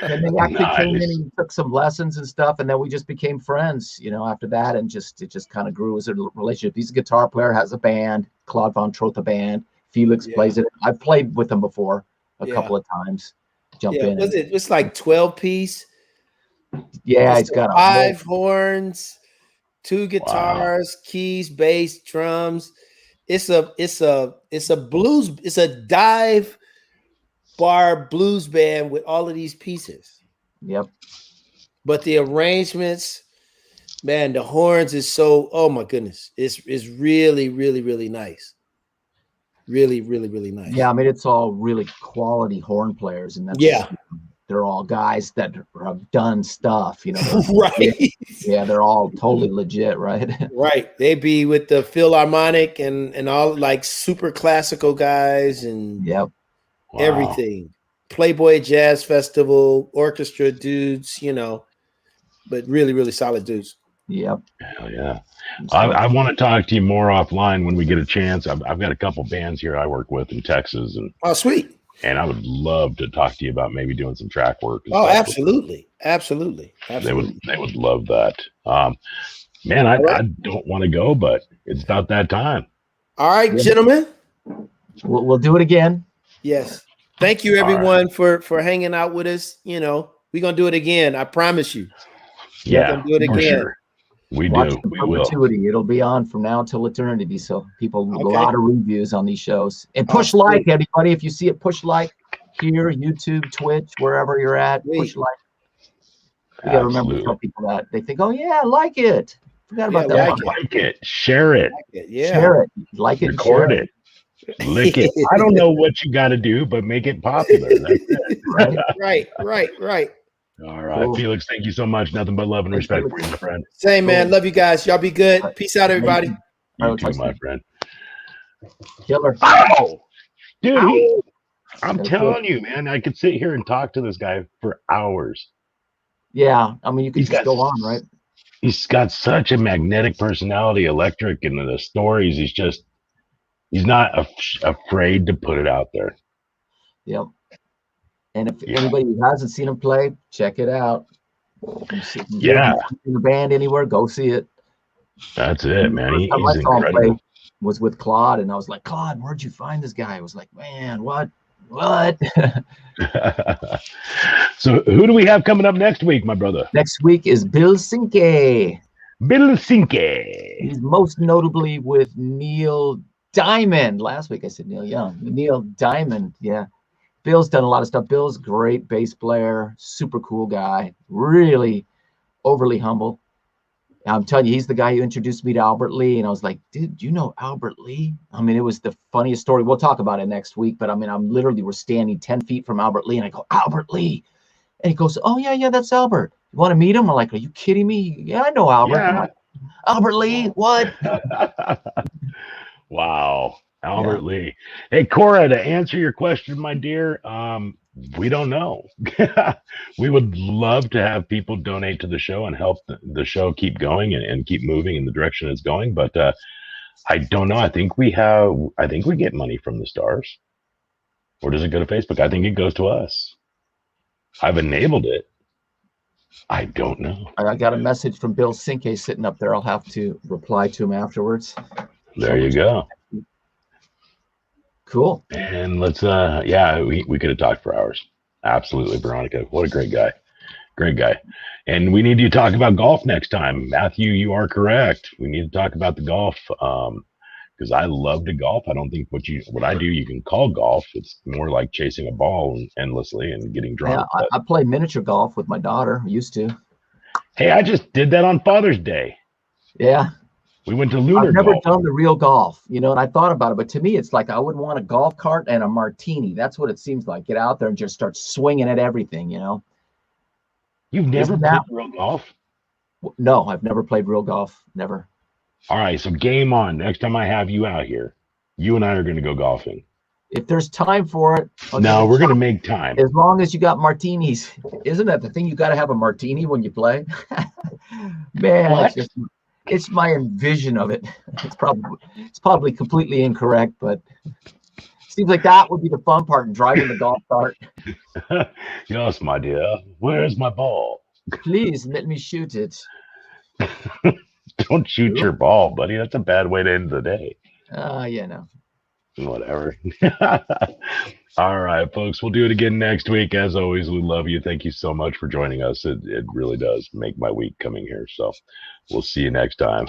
Speaker 2: And then he actually came in and took some lessons and stuff. And then we just became friends, after that. And it just kind of grew as a relationship. He's a guitar player, has a band, Claude Von Trotha band. Felix plays it. I've played with him before a couple of times. Jump in.
Speaker 4: It's like 12-piece.
Speaker 2: Yeah, he's got
Speaker 4: 5 horns, 2 guitars, keys, bass, drums. It's a blues. It's a dive bar blues band with all of these pieces.
Speaker 2: Yep.
Speaker 4: But the arrangements, man, the horns is so, oh my goodness. It's really, really, really nice. Really, really, really nice.
Speaker 2: Yeah, I mean, it's all really quality horn players, and that's they're all guys that have done stuff, you know.
Speaker 4: Right.
Speaker 2: Yeah, they're all totally legit, right?
Speaker 4: Right. They be with the Philharmonic and all like super classical guys and everything. Playboy Jazz Festival, orchestra dudes, you know, but really, really solid dudes.
Speaker 2: Yep.
Speaker 1: Hell yeah. I want to talk to you more offline when we get a chance. I've got a couple bands here I work with in Texas, and
Speaker 4: sweet.
Speaker 1: And I would love to talk to you about maybe doing some track work.
Speaker 4: Oh, absolutely. Absolutely.
Speaker 1: They would love that. Man, I don't want to go, but it's about that time.
Speaker 4: All right, gentlemen.
Speaker 2: We'll do it again.
Speaker 4: Yes. Thank you, everyone, for hanging out with us. You know, we're going to do it again. I promise you.
Speaker 1: Yeah,
Speaker 4: we're going to do it again.
Speaker 1: Sure. We do. We will.
Speaker 2: It'll be on from now till eternity. So people, a lot of reviews on these shows. And push like, everybody. If you see it, push like here, YouTube, Twitch, wherever you're at. Push like. You gotta remember to tell people that. They think, oh yeah, like it. Forgot about that.
Speaker 1: Like it. Share it.
Speaker 2: Share it. Like it.
Speaker 1: Record it. Lick it. I don't know what you got to do, but make it popular. That's it.
Speaker 4: Right.
Speaker 1: All right, cool. Felix, thank you so much. Nothing but love and respect for you, my friend.
Speaker 4: Same, man. Love you guys. Y'all be good. Peace out, everybody.
Speaker 1: You too, my friend.
Speaker 2: Killer.
Speaker 1: Oh, dude, I'm telling you, man, I could sit here and talk to this guy for hours.
Speaker 2: Yeah, I mean, you could just go on, right?
Speaker 1: He's got such a magnetic personality, electric, and the stories. He's not afraid to put it out there.
Speaker 2: Yep. And if anybody who hasn't seen him play, check it out.
Speaker 1: Yeah.
Speaker 2: In the band anywhere, go see it.
Speaker 1: That's it, man. He's
Speaker 2: incredible. Was with Claude, and I was like, Claude, where'd you find this guy? I was like, man, what?
Speaker 1: So who do we have coming up next week, my brother?
Speaker 2: Next week is Bill Sinke.
Speaker 1: He's
Speaker 2: most notably with Neil Diamond. Last week I said Neil Young. Neil Diamond, yeah. Bill's done a lot of stuff. Bill's a great bass player, super cool guy, really overly humble. I'm telling you, he's the guy who introduced me to Albert Lee. And I was like, dude, you know Albert Lee? I mean, it was the funniest story. We'll talk about it next week. But I mean, we're standing 10 feet from Albert Lee. And I go, Albert Lee. And he goes, oh, yeah, that's Albert. You want to meet him? I'm like, are you kidding me? Yeah, I know Albert.
Speaker 1: Yeah.
Speaker 2: Like, Albert Lee, what?
Speaker 1: Wow. Albert Lee. Hey, Cora, to answer your question, my dear, we don't know. We would love to have people donate to the show and help the show keep going and keep moving in the direction it's going. But I don't know. I think we get money from the stars. Or does it go to Facebook? I think it goes to us. I've enabled it. I don't know.
Speaker 2: I got a message from Bill Sinke sitting up there. I'll have to reply to him afterwards.
Speaker 1: There you go.
Speaker 2: Cool.
Speaker 1: And let's we could have talked for hours. Absolutely, Veronica. What a great guy. Great guy. And we need to talk about golf next time. Matthew, you are correct. We need to talk about the golf. Because I love to golf. I don't think what I do you can call golf. It's more like chasing a ball endlessly and getting drunk.
Speaker 2: Yeah, I play miniature golf with my daughter. Used to.
Speaker 1: Hey, I just did that on Father's Day.
Speaker 2: Yeah.
Speaker 1: We went to lunar
Speaker 2: I've never
Speaker 1: golf.
Speaker 2: done the real golf, and I thought about it, but to me, it's like I would want a golf cart and a martini. That's what it seems like. Get out there and just start swinging at everything,
Speaker 1: You've never played real golf?
Speaker 2: No, I've never played real golf. Never.
Speaker 1: All right, so game on. Next time I have you out here, you and I are going to go golfing.
Speaker 2: If there's time for it.
Speaker 1: No, we're going to make time.
Speaker 2: As long as you got martinis. Isn't that the thing? You got to have a martini when you play? Man, it's my envision of it. It's probably completely incorrect, but seems like that would be the fun part in driving the golf cart.
Speaker 1: Yes, my dear. Where's my ball?
Speaker 2: Please let me shoot it.
Speaker 1: Don't shoot your ball, buddy. That's a bad way to end the day.
Speaker 2: No.
Speaker 1: Whatever. All right, folks. We'll do it again next week. As always, we love you. Thank you so much for joining us. It really does make my week coming here. So we'll see you next time.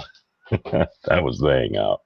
Speaker 1: That was the Hangout.